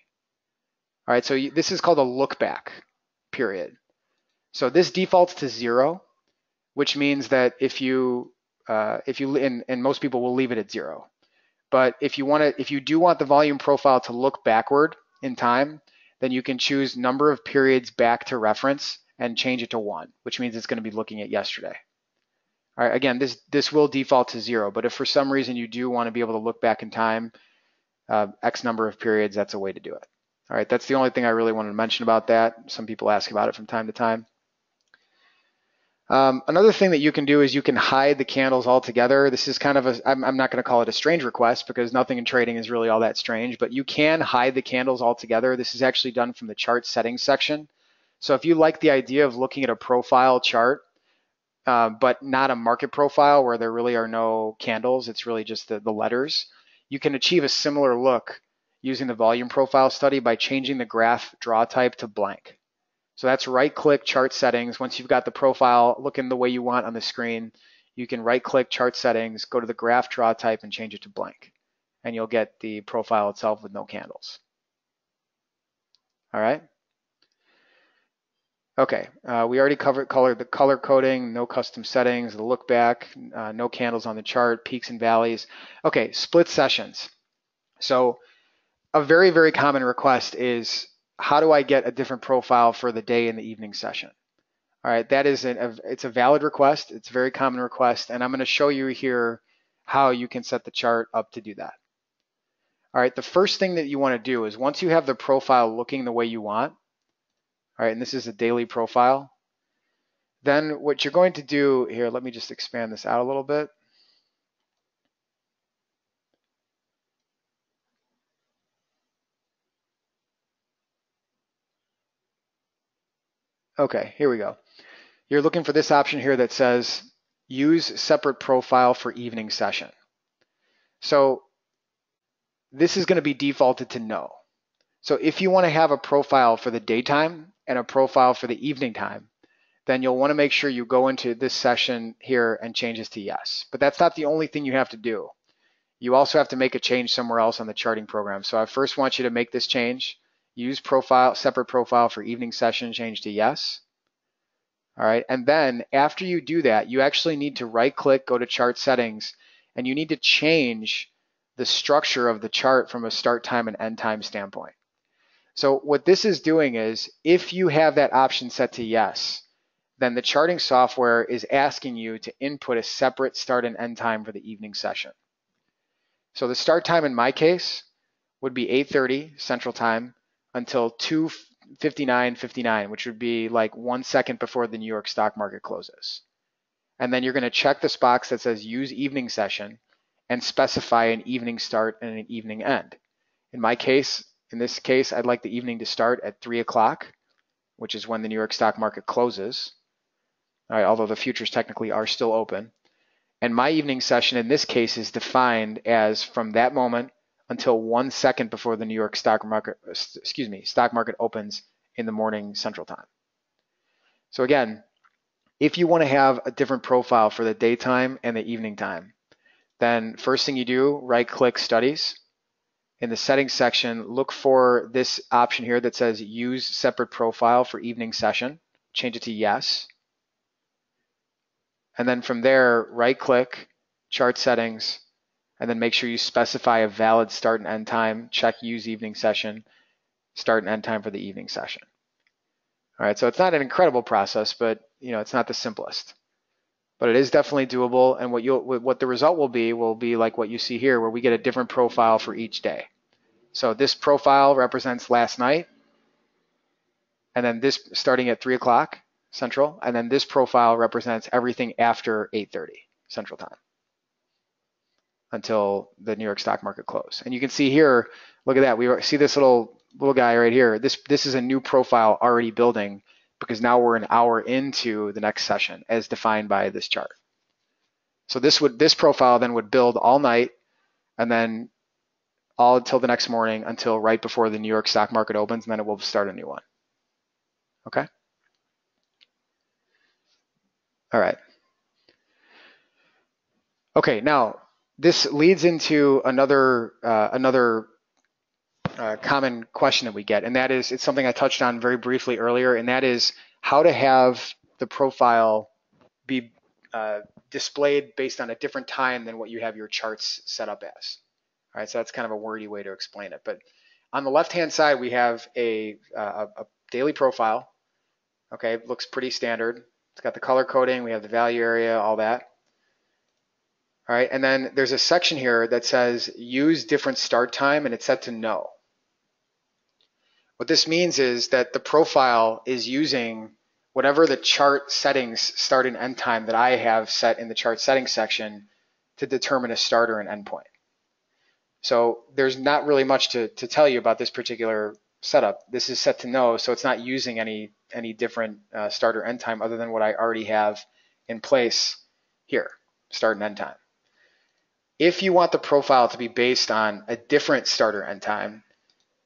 All right, so this is called a look back period. So this defaults to 0, which means that if you and most people will leave it at 0. But if you do want the volume profile to look backward in time, then you can choose number of periods back to reference and change it to 1, which means it's going to be looking at yesterday. All right, again, this will default to 0, but if for some reason you do want to be able to look back in time, X number of periods, that's a way to do it. All right, that's the only thing I really wanted to mention about that. Some people ask about it from time to time. Another thing that you can do is you can hide the candles altogether. This is kind of I'm not going to call it a strange request because nothing in trading is really all that strange, but you can hide the candles altogether. This is actually done from the chart settings section. So if you like the idea of looking at a profile chart, but not a market profile where there really are no candles, it's really just the letters, you can achieve a similar look using the volume profile study by changing the graph draw type to blank. So that's right-click chart settings. Once you've got the profile looking the way you want on the screen, you can right-click chart settings, go to the graph draw type, and change it to blank. And you'll get the profile itself with no candles. All right? Okay, we already covered the color coding, no custom settings, the look back, no candles on the chart, peaks and valleys. Okay, split sessions. So a very, very common request is, how do I get a different profile for the day and the evening session? All right, that is it's a valid request. It's a very common request, and I'm going to show you here how you can set the chart up to do that. All right, the first thing that you want to do is once you have the profile looking the way you want, all right, and this is a daily profile, then what you're going to do here, let me just expand this out a little bit. Okay, here we go. You're looking for this option here that says use separate profile for evening session. So this is going to be defaulted to no. So if you want to have a profile for the daytime and a profile for the evening time, then you'll want to make sure you go into this session here and change this to yes. But that's not the only thing you have to do. You also have to make a change somewhere else on the charting program. So I first want you to make this change. Use separate profile for evening session, change to yes. All right, and then after you do that, you actually need to right-click, go to chart settings, and you need to change the structure of the chart from a start time and end time standpoint. So what this is doing is, if you have that option set to yes, then the charting software is asking you to input a separate start and end time for the evening session. So the start time in my case would be 8:30 Central Time until 2:59:59, which would be like 1 second before the New York stock market closes. And then you're going to check this box that says use evening session and specify an evening start and an evening end. In this case, I'd like the evening to start at 3 o'clock, which is when the New York stock market closes. All right, although the futures technically are still open. And my evening session in this case is defined as from that moment until 1 second before the New York stock market opens in the morning Central Time. So again, if you want to have a different profile for the daytime and the evening time, then first thing you do, right-click Studies. In the settings section, look for this option here that says use separate profile for evening session. Change it to yes. And then from there, right-click, chart settings, and then make sure you specify a valid start and end time. Check use evening session, start and end time for the evening session. All right, so it's not an incredible process, but it's not the simplest. But it is definitely doable, and what the result will be like what you see here, where we get a different profile for each day. So this profile represents last night, and then this starting at 3 o'clock Central, and then this profile represents everything after 8:30 Central Time until the New York stock market close. And you can see here, look at that. We see this little guy right here. This is a new profile already building because now we're an hour into the next session as defined by this chart. So this profile then would build all night and then all until the next morning until right before the New York stock market opens, and then it will start a new one. Okay? All right. Okay, now this leads into another common question that we get, and that is, it's something I touched on very briefly earlier, and that is how to have the profile be displayed based on a different time than what you have your charts set up as. All right, so that's kind of a wordy way to explain it. But on the left-hand side, we have a daily profile. Okay, it looks pretty standard. It's got the color coding, we have the value area, all that. All right, and then there's a section here that says use different start time, and it's set to no. What this means is that the profile is using whatever the chart settings start and end time that I have set in the chart settings section to determine a start or an end point. So there's not really much to tell you about this particular setup. This is set to no, so it's not using any different start or end time other than what I already have in place here, start and end time. If you want the profile to be based on a different start or end time,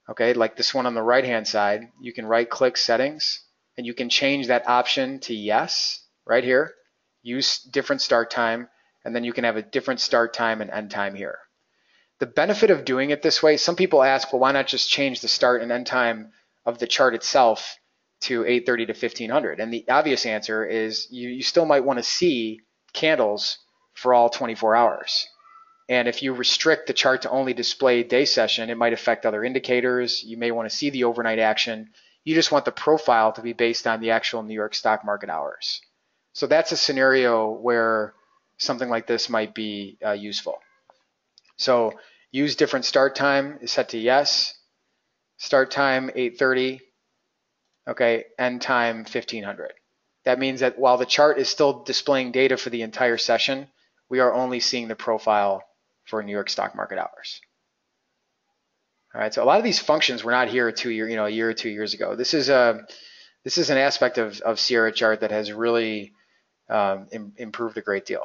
okay, like this one on the right-hand side, you can right-click Settings, and you can change that option to yes, right here, use different start time, and then you can have a different start time and end time here. The benefit of doing it this way, some people ask, well, why not just change the start and end time of the chart itself to 8:30 to 1500? And the obvious answer is you still might want to see candles for all 24 hours. And if you restrict the chart to only display day session, it might affect other indicators. You may want to see the overnight action. You just want the profile to be based on the actual New York stock market hours. So that's a scenario where something like this might be useful. So use different start time is set to yes. Start time 8:30. Okay, end time 1500. That means that while the chart is still displaying data for the entire session, we are only seeing the profile for New York stock market hours. All right, so a lot of these functions were not here a year or 2 years ago. This is an aspect of Sierra Chart that has really improved a great deal.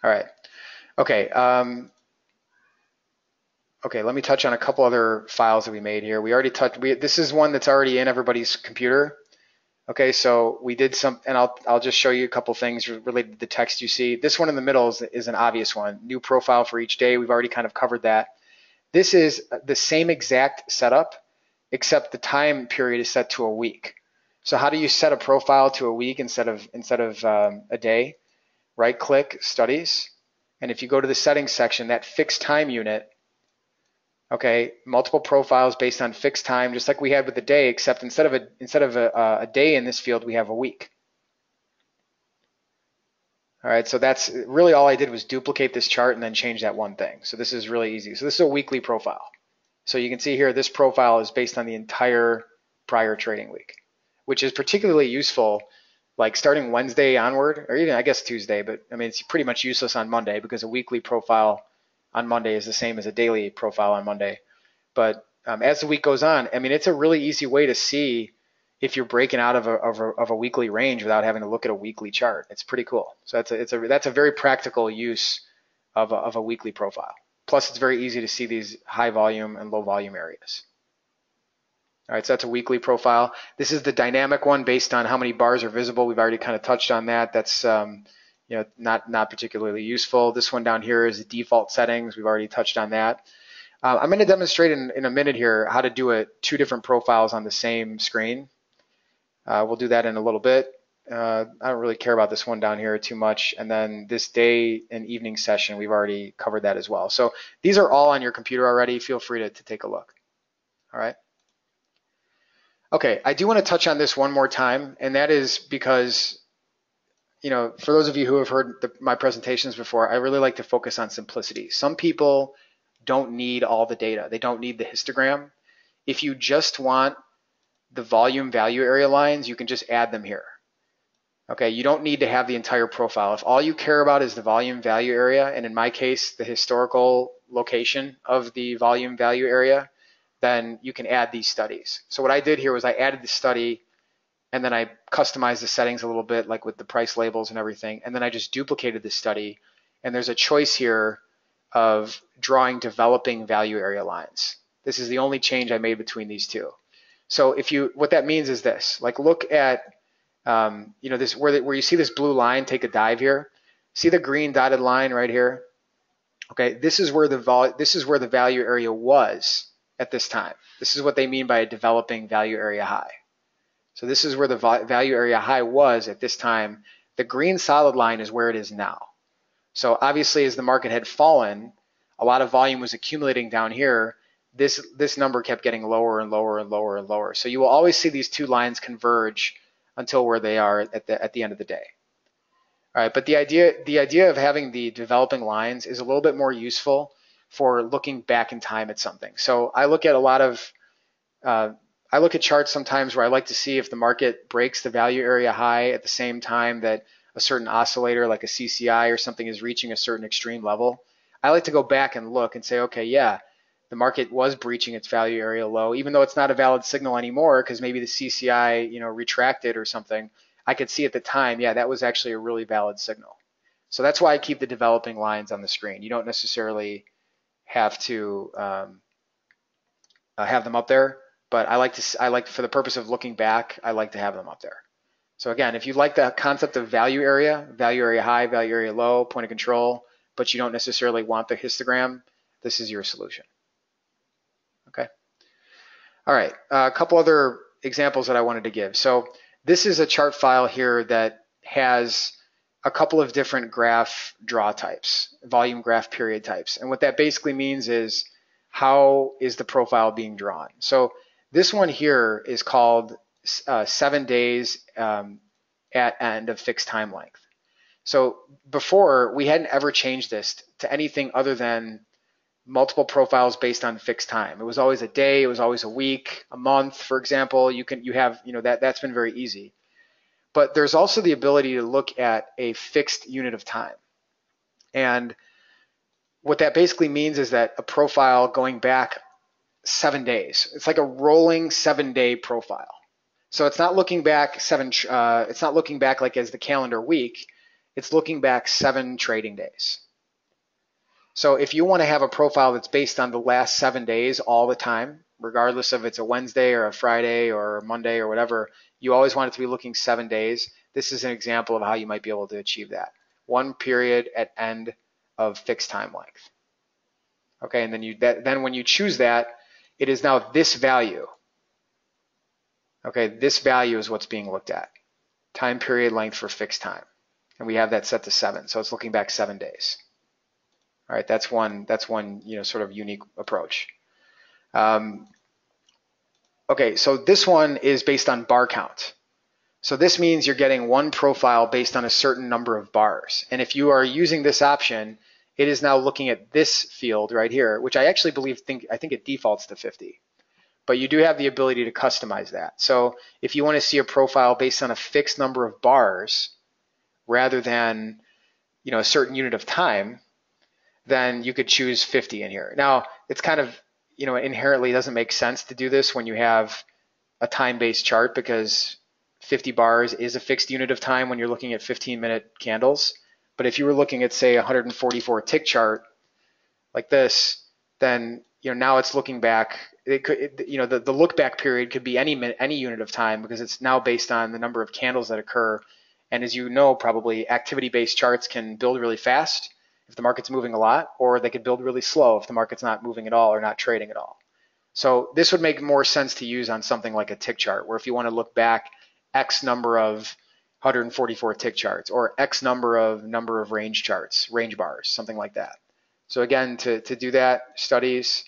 All right. Okay. Okay, let me touch on a couple other files that we made here. We already touched. This is one that's already in everybody's computer. Okay, so we did some, and I'll just show you a couple things related to the text you see. This one in the middle is an obvious one. New profile for each day. We've already kind of covered that. This is the same exact setup, except the time period is set to a week. So how do you set a profile to a week instead of a day? Right-click Studies. And if you go to the settings section, that fixed time unit, okay, multiple profiles based on fixed time, just like we had with the day, except instead of a day in this field, we have a week. All right, so that's really all I did was duplicate this chart and then change that one thing. So this is really easy. So this is a weekly profile. So you can see here, this profile is based on the entire prior trading week, which is particularly useful like starting Wednesday onward, or even I guess Tuesday, but I mean, it's pretty much useless on Monday because a weekly profile on Monday is the same as a daily profile on Monday. But as the week goes on, I mean, it's a really easy way to see if you're breaking out of a weekly range without having to look at a weekly chart. It's pretty cool. So that's a very practical use of a weekly profile. Plus, it's very easy to see these high volume and low volume areas. All right, so that's a weekly profile. This is the dynamic one based on how many bars are visible. We've already kind of touched on that. That's not particularly useful. This one down here is the default settings. We've already touched on that. I'm going to demonstrate in a minute here how to do two different profiles on the same screen. We'll do that in a little bit. I don't really care about this one down here too much. And then this day and evening session, we've already covered that as well. So these are all on your computer already. Feel free to take a look. All right. Okay, I do want to touch on this one more time, and that is because, for those of you who have heard my presentations before, I really like to focus on simplicity. Some people don't need all the data. They don't need the histogram. If you just want the volume value area lines, you can just add them here. Okay, you don't need to have the entire profile. If all you care about is the volume value area, and in my case, the historical location of the volume value area, then you can add these studies. So what I did here was I added the study and then I customized the settings a little bit, like with the price labels and everything, and then I just duplicated the study, and there's a choice here of drawing developing value area lines. This is the only change I made between these two. So what that means is this, like look at this where you see this blue line take a dive here. See the green dotted line right here? Okay, this is where the value area was at this time. This is what they mean by a developing value area high. So this is where the value area high was at this time. The green solid line is where it is now. So obviously as the market had fallen, a lot of volume was accumulating down here. This number kept getting lower and lower and lower and lower. So you will always see these two lines converge until where they are at the end of the day. All right, but the idea of having the developing lines is a little bit more useful for looking back in time at something. So I look at charts sometimes where I like to see if the market breaks the value area high at the same time that a certain oscillator like a CCI or something is reaching a certain extreme level. I like to go back and look and say, okay, yeah, the market was breaching its value area low, even though it's not a valid signal anymore because maybe the CCI retracted or something. I could see at the time, yeah, that was actually a really valid signal. So that's why I keep the developing lines on the screen. You don't necessarily have to have them up there, but I like for the purpose of looking back, I like to have them up there. So again, if you like the concept of value area high, value area low, point of control, but you don't necessarily want the histogram, this is your solution. Okay. All right, a couple other examples that I wanted to give. So this is a chart file here that has a couple of different graph draw types, volume graph period types. And what that basically means is how is the profile being drawn. So this one here is called 7 days at end of fixed time length. So before, we hadn't ever changed this to anything other than multiple profiles based on fixed time. It was always a day, it was always a week, a month, for example. That's been very easy. But there's also the ability to look at a fixed unit of time. And what that basically means is that a profile going back 7 days. It's like a rolling 7-day profile. So it's not looking back it's not looking back like as the calendar week. It's looking back 7 trading days. So if you want to have a profile that's based on the last 7 days all the time, regardless of it's a Wednesday or a Friday or a Monday or whatever, you always want it to be looking 7 days. This is an example of how you might be able to achieve that. One period at end of fixed time length. Okay, and then when you choose that, it is now this value. Okay, this value is what's being looked at. Time period length for fixed time. And we have that set to 7, so it's looking back 7 days. All right, that's one sort of unique approach. Okay, so this one is based on bar count. So this means you're getting one profile based on a certain number of bars. And if you are using this option, it is now looking at this field right here, which I actually I think it defaults to 50. But you do have the ability to customize that. So if you want to see a profile based on a fixed number of bars rather than a certain unit of time, then you could choose 50 in here. Now, it's kind of, inherently doesn't make sense to do this when you have a time-based chart, because 50 bars is a fixed unit of time when you're looking at 15-minute candles. But if you were looking at, say, a 144 tick chart like this, then now it's looking back. It could, the look back period could be any unit of time, because it's now based on the number of candles that occur. And as you know, probably activity-based charts can build really fast if the market's moving a lot, or they could build really slow if the market's not moving at all or not trading at all. So this would make more sense to use on something like a tick chart, where if you want to look back X number of 144 tick charts, or X number of range charts, range bars, something like that. So again, to do that, studies,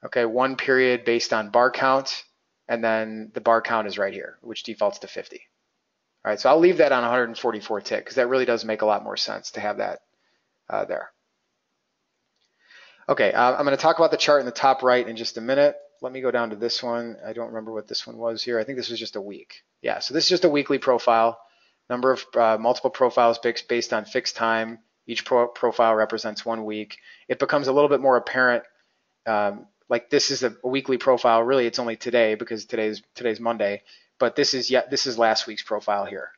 okay, one period based on bar count, and then the bar count is right here, which defaults to 50. All right, so I'll leave that on 144 tick, because that really does make a lot more sense to have that there. Okay, I'm going to talk about the chart in the top right in just a minute. Let me go down to this one. I don't remember what this one was here. I think this was just a week. Yeah, so this is just a weekly profile. Number of multiple profiles based on fixed time. Each profile represents 1 week. It becomes a little bit more apparent. Like this is a weekly profile. Really, it's only today, because today's Monday. But this is last week's profile here.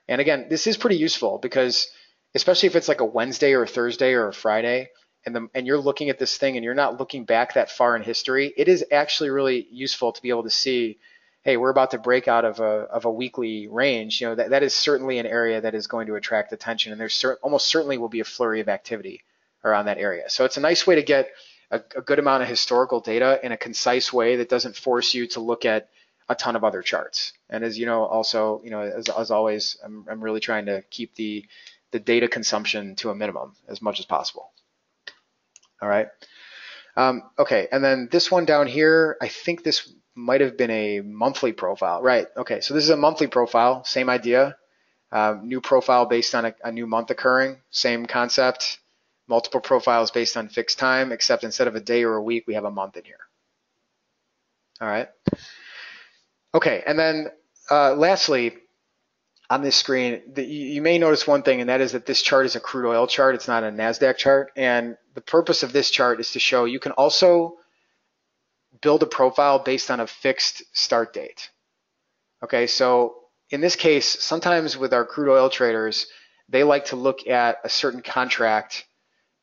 And again, this is pretty useful, because especially if it's like a Wednesday or a Thursday or a Friday, and you're looking at this thing and you're not looking back that far in history, it is actually really useful to be able to see, hey, we're about to break out of a weekly range. That is certainly an area that is going to attract attention, and there's almost certainly will be a flurry of activity around that area. So it's a nice way to get a good amount of historical data in a concise way that doesn't force you to look at a ton of other charts. And as you know, also, as always, I'm really trying to keep the data consumption to a minimum as much as possible. All right. Okay, and then this one down here, I think this might have been a monthly profile. Right, okay, so this is a monthly profile, same idea. New profile based on a new month occurring, same concept. Multiple profiles based on fixed time, except instead of a day or a week, we have a month in here. All right. Okay, and then lastly, on this screen, you may notice one thing, and that is that this chart is a crude oil chart. It's not a NASDAQ chart. And the purpose of this chart is to show you can also build a profile based on a fixed start date. Okay, so in this case, sometimes with our crude oil traders, they like to look at a certain contract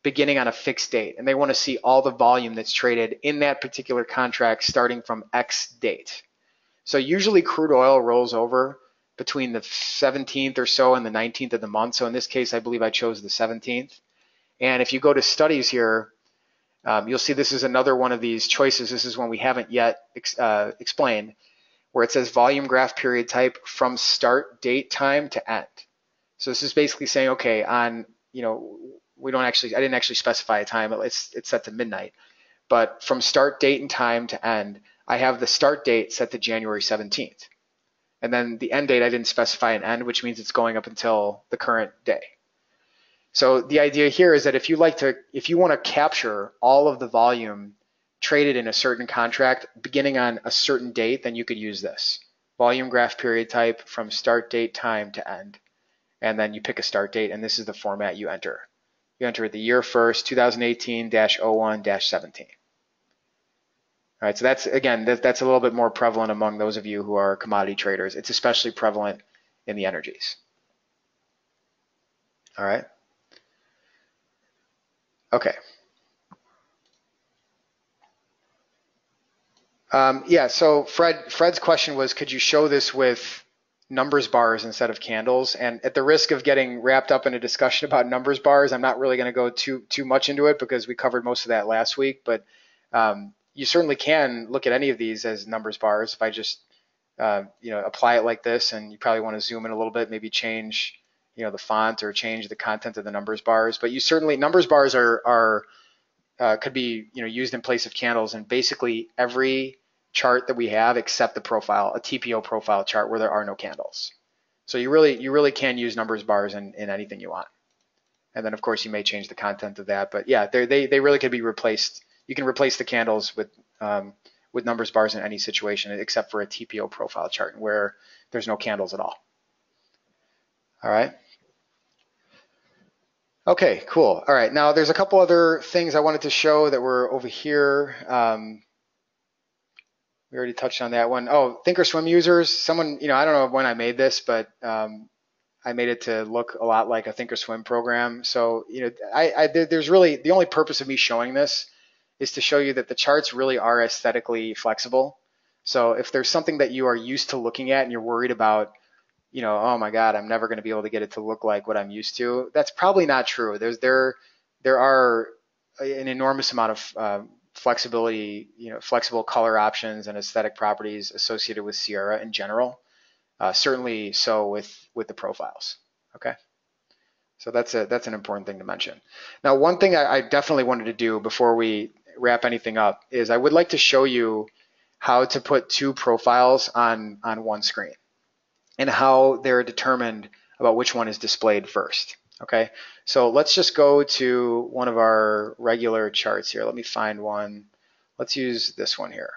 beginning on a fixed date, and they want to see all the volume that's traded in that particular contract starting from X date. So usually crude oil rolls over between the 17th or so and the 19th of the month. So in this case, I believe I chose the 17th. And if you go to studies here, you'll see this is another one of these choices. This is one we haven't yet explained, where it says volume graph period type from start date time to end. So this is basically saying, okay, on, I didn't actually specify a time. It's set to midnight. But from start date and time to end, I have the start date set to January 17th. And then the end date, I didn't specify an end, which means it's going up until the current day. So the idea here is that if you want to capture all of the volume traded in a certain contract beginning on a certain date, then you could use this. Volume graph period type from start date time to end. And then you pick a start date, and this is the format you enter. You enter the year first, 2018-01-17. All right, so that's, again, that's a little bit more prevalent among those of you who are commodity traders. It's especially prevalent in the energies. All right. Okay. Yeah, so Fred's question was, could you show this with numbers bars instead of candles? And at the risk of getting wrapped up in a discussion about numbers bars, I'm not really going to go too much into it, because we covered most of that last week. But you certainly can look at any of these as numbers bars. If I just apply it like this, and you probably want to zoom in a little bit, maybe change the font or change the content of the numbers bars. But you certainly, numbers bars could be used in place of candles in basically every chart that we have except the profile, a TPO profile chart where there are no candles. So you really can use numbers bars in anything you want. And then of course you may change the content of that, but yeah, they really could be replaced. You can replace the candles with numbers bars in any situation except for a TPO profile chart where there's no candles at all. All right. Okay, cool. All right, now there's a couple other things I wanted to show that were over here. We already touched on that one. Oh, Thinkorswim users. Someone, I don't know when I made this, but I made it to look a lot like a Thinkorswim program. So, there's really, the only purpose of me showing this is to show you that the charts really are aesthetically flexible. So if there's something that you are used to looking at and you're worried about, oh my God, I'm never going to be able to get it to look like what I'm used to. That's probably not true. There are an enormous amount of flexibility, flexible color options and aesthetic properties associated with Sierra in general. Certainly so with the profiles. Okay, so that's an important thing to mention. Now, one thing I definitely wanted to do before we wrap anything up is I would like to show you how to put two profiles on one screen, and how they're determined about which one is displayed first. Okay, so let's just go to one of our regular charts here. Let me find one. Let's use this one here.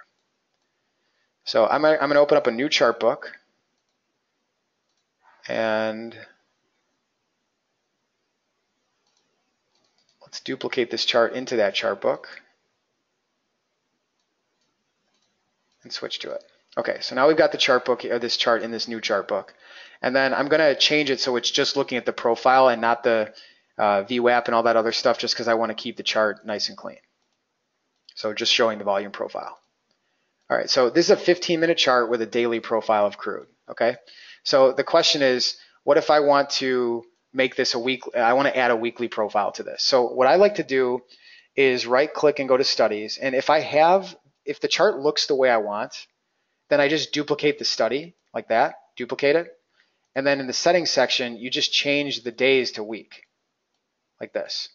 So I'm going to open up a new chart book, and let's duplicate this chart into that chart book and switch to it. Okay, so now we've got the chart book, or this chart in this new chart book. And then I'm going to change it so it's just looking at the profile and not the VWAP and all that other stuff, just because I want to keep the chart nice and clean. So just showing the volume profile. All right, so this is a 15-minute chart with a daily profile of crude. Okay, so the question is, what if I want to make this a week? I want to add a weekly profile to this. So what I like to do is right-click and go to Studies. And if the chart looks the way I want, then I just duplicate the study like that, duplicate it. And then in the settings section, you just change the days to week like this.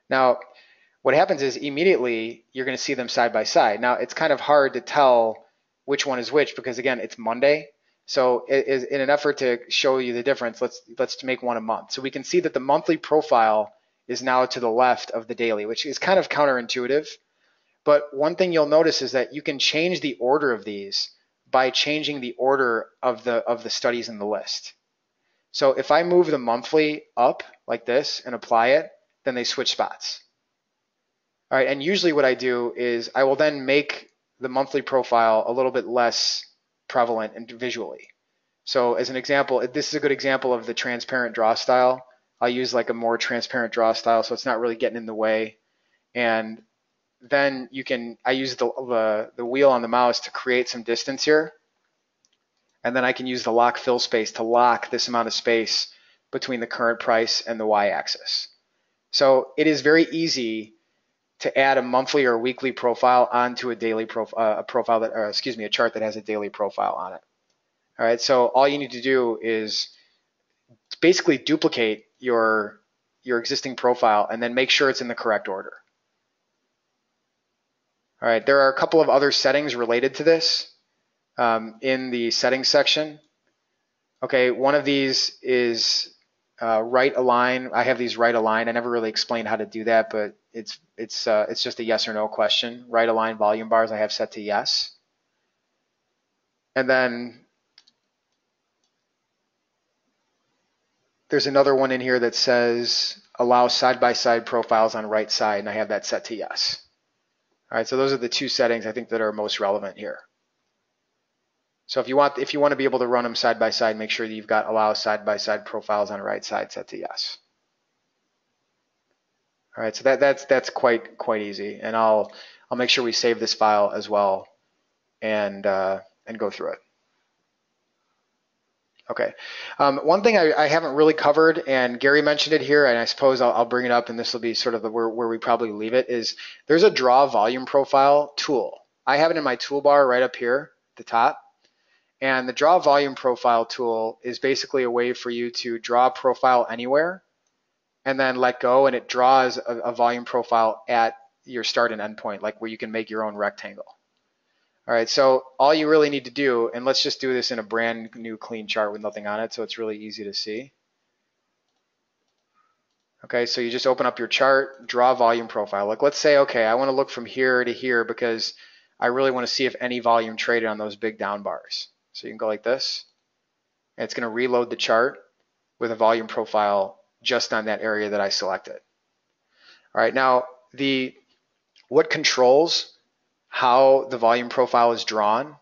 Now, what happens is immediately you're going to see them side by side. Now, it's kind of hard to tell which one is which because, again, it's Monday. So in an effort to show you the difference, let's make one a month. So we can see that the monthly profile is now to the left of the daily, which is kind of counterintuitive. But one thing you'll notice is that you can change the order of these by changing the order of the studies in the list. So if I move the monthly up like this and apply it, then they switch spots. All right, and usually what I do is I will then make the monthly profile a little bit less prevalent and visually. So as an example, this is a good example of the transparent draw style. I'll use like a more transparent draw style so it's not really getting in the way. And then I use the wheel on the mouse to create some distance here. And then I can use the lock fill space to lock this amount of space between the current price and the y-axis. So it is very easy to add a monthly or weekly profile onto a daily profile, a chart that has a daily profile on it. All right, so all you need to do is basically duplicate your existing profile and then make sure it's in the correct order. All right, there are a couple of other settings related to this in the settings section. Okay, one of these is right align. I have these right align. I never really explained how to do that, but it's just a yes or no question. Right align volume bars I have set to yes. And then there's another one in here that says allow side-by-side profiles on right side, and I have that set to yes. All right, so those are the two settings I think that are most relevant here. So if you want to be able to run them side by side, make sure that you've got allow side-by-side profiles on right side set to yes. All right, so that's quite easy, and I'll make sure we save this file as well and go through it. Okay, one thing I haven't really covered, and Gary mentioned it here, and I suppose I'll bring it up, and this will be sort of where we probably leave it, is there's a draw volume profile tool. I have it in my toolbar right up here at the top, And the draw volume profile tool is basically a way for you to draw a profile anywhere and then let go, and it draws a volume profile at your start and end point, like where you can make your own rectangle. All right, so all you really need to do, and let's just do this in a brand new clean chart with nothing on it so it's really easy to see. Okay, so you just open up your chart, draw volume profile. Like let's say, okay, I want to look from here to here because I really want to see if any volume traded on those big down bars. So you can go like this, and it's going to reload the chart with a volume profile just on that area that I selected. All right, now what controls how the volume profile is drawn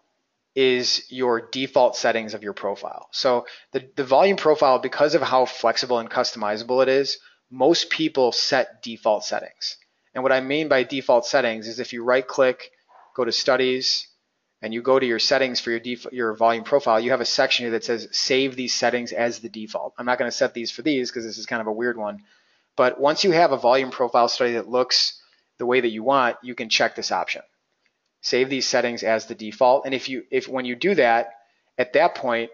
is your default settings of your profile. So the volume profile, because of how flexible and customizable it is, most people set default settings. And what I mean by default settings is if you right click, go to studies, and you go to your settings for your volume profile, you have a section here that says save these settings as the default. I'm not going to set these for these because this is kind of a weird one. But once you have a volume profile study that looks the way that you want, you can check this option. Save these settings as the default. And if when you do that, at that point,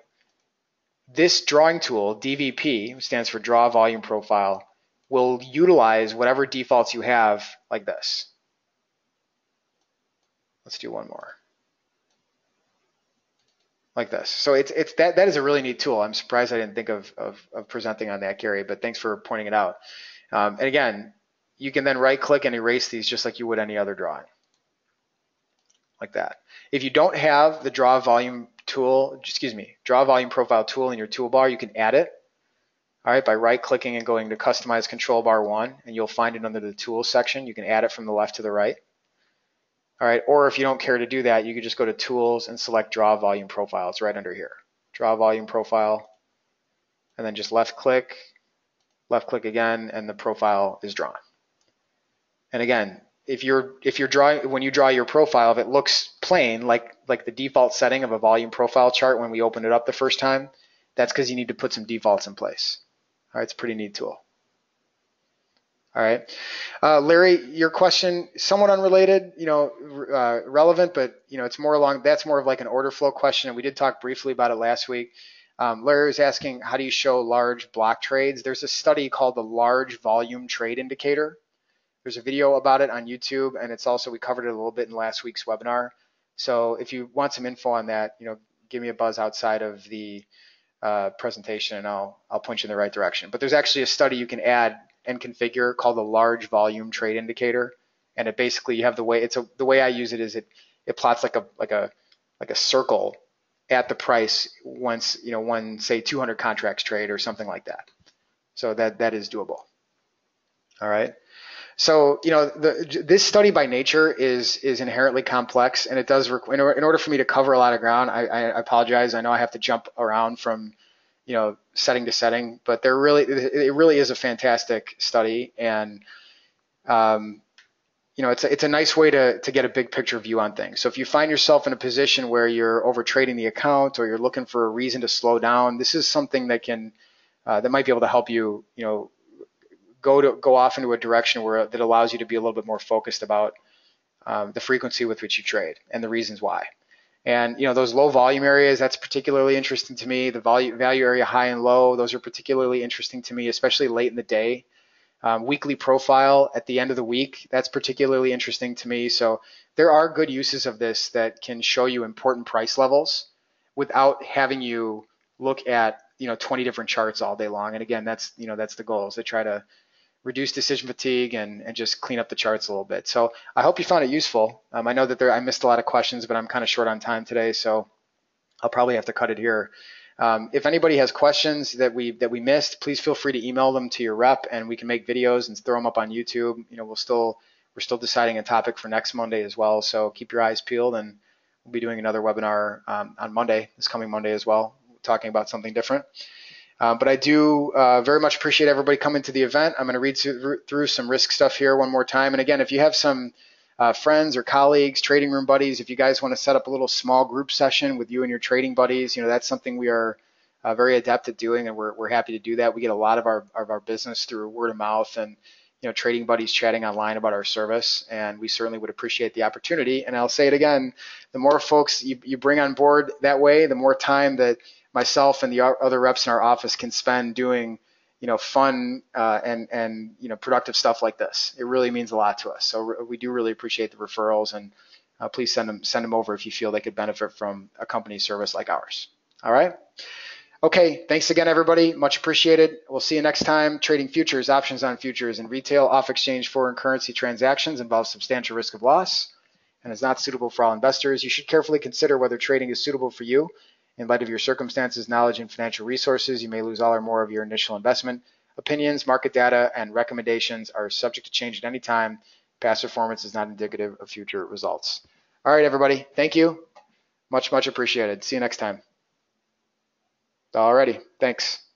this drawing tool, DVP, which stands for Draw Volume Profile, will utilize whatever defaults you have like this. Let's do one more. Like this. So that is a really neat tool. I'm surprised I didn't think of presenting on that, Gary, but thanks for pointing it out. And again, you can then right click and erase these just like you would any other drawing. Like that. If you don't have the Draw Volume Profile tool in your toolbar, you can add it. All right, by right clicking and going to Customize Control Bar 1, and you'll find it under the Tools section. You can add it from the left to the right. All right, or if you don't care to do that, you can just go to Tools and select Draw Volume Profile. It's right under here. Draw Volume Profile, and then just left click again, and the profile is drawn. And again, when you draw your profile, if it looks plain, like the default setting of a volume profile chart when we opened it up the first time, that's because you need to put some defaults in place. All right, it's a pretty neat tool. All right, Larry, your question, somewhat unrelated, relevant, but it's that's more of like an order flow question, and we did talk briefly about it last week. Larry was asking, how do you show large block trades? There's a study called the Large Volume Trade Indicator. There's a video about it on YouTube, and we covered it a little bit in last week's webinar. So if you want some info on that, give me a buzz outside of the presentation, and I'll point you in the right direction. But there's actually a study you can add and configure called the Large Volume Trade Indicator, and it basically you have the way I use it is it plots like a circle at the price once when say 200 contracts trade or something like that. So that is doable. All right. So this study by nature is inherently complex, and it does in order for me to cover a lot of ground. I apologize. I know I have to jump around from setting to setting, but it really is a fantastic study, and it's a nice way to get a big picture view on things. So if you find yourself in a position where you're over trading the account or you're looking for a reason to slow down, this is something that might be able to help you go off into a direction that allows you to be a little bit more focused about the frequency with which you trade and the reasons why. And those low volume areas, that's particularly interesting to me. The value area high and low, those are particularly interesting to me, especially late in the day. Weekly profile at the end of the week, that's particularly interesting to me. So there are good uses of this that can show you important price levels without having you look at 20 different charts all day long. And again, that's the goal, is to try to reduce decision fatigue and just clean up the charts a little bit. So I hope you found it useful. I know that I missed a lot of questions, but I'm kind of short on time today, so I'll probably have to cut it here. If anybody has questions that we missed, please feel free to email them to your rep, and we can make videos and throw them up on YouTube. We're still deciding a topic for next Monday as well, so keep your eyes peeled, and we'll be doing another webinar on Monday, this coming Monday as well, talking about something different. But I do very much appreciate everybody coming to the event. I'm going to read through some risk stuff here one more time. And again, if you have some friends or colleagues, trading room buddies, if you guys want to set up a little small group session with you and your trading buddies, that's something we are very adept at doing, and we're happy to do that. We get a lot of our business through word of mouth and trading buddies chatting online about our service, and we certainly would appreciate the opportunity. And I'll say it again, the more folks you bring on board that way, the more time that myself and the other reps in our office can spend doing fun and productive stuff like this. It really means a lot to us. So we do really appreciate the referrals, and please send them over if you feel they could benefit from a company service like ours. All right. Okay, thanks again, everybody. Much appreciated. We'll see you next time. Trading futures, options on futures, and retail off-exchange foreign currency transactions involves substantial risk of loss and is not suitable for all investors. You should carefully consider whether trading is suitable for you. In light of your circumstances, knowledge, and financial resources, you may lose all or more of your initial investment. Opinions, market data, and recommendations are subject to change at any time. Past performance is not indicative of future results. All right, everybody. Thank you. Much appreciated. See you next time. Alrighty, thanks.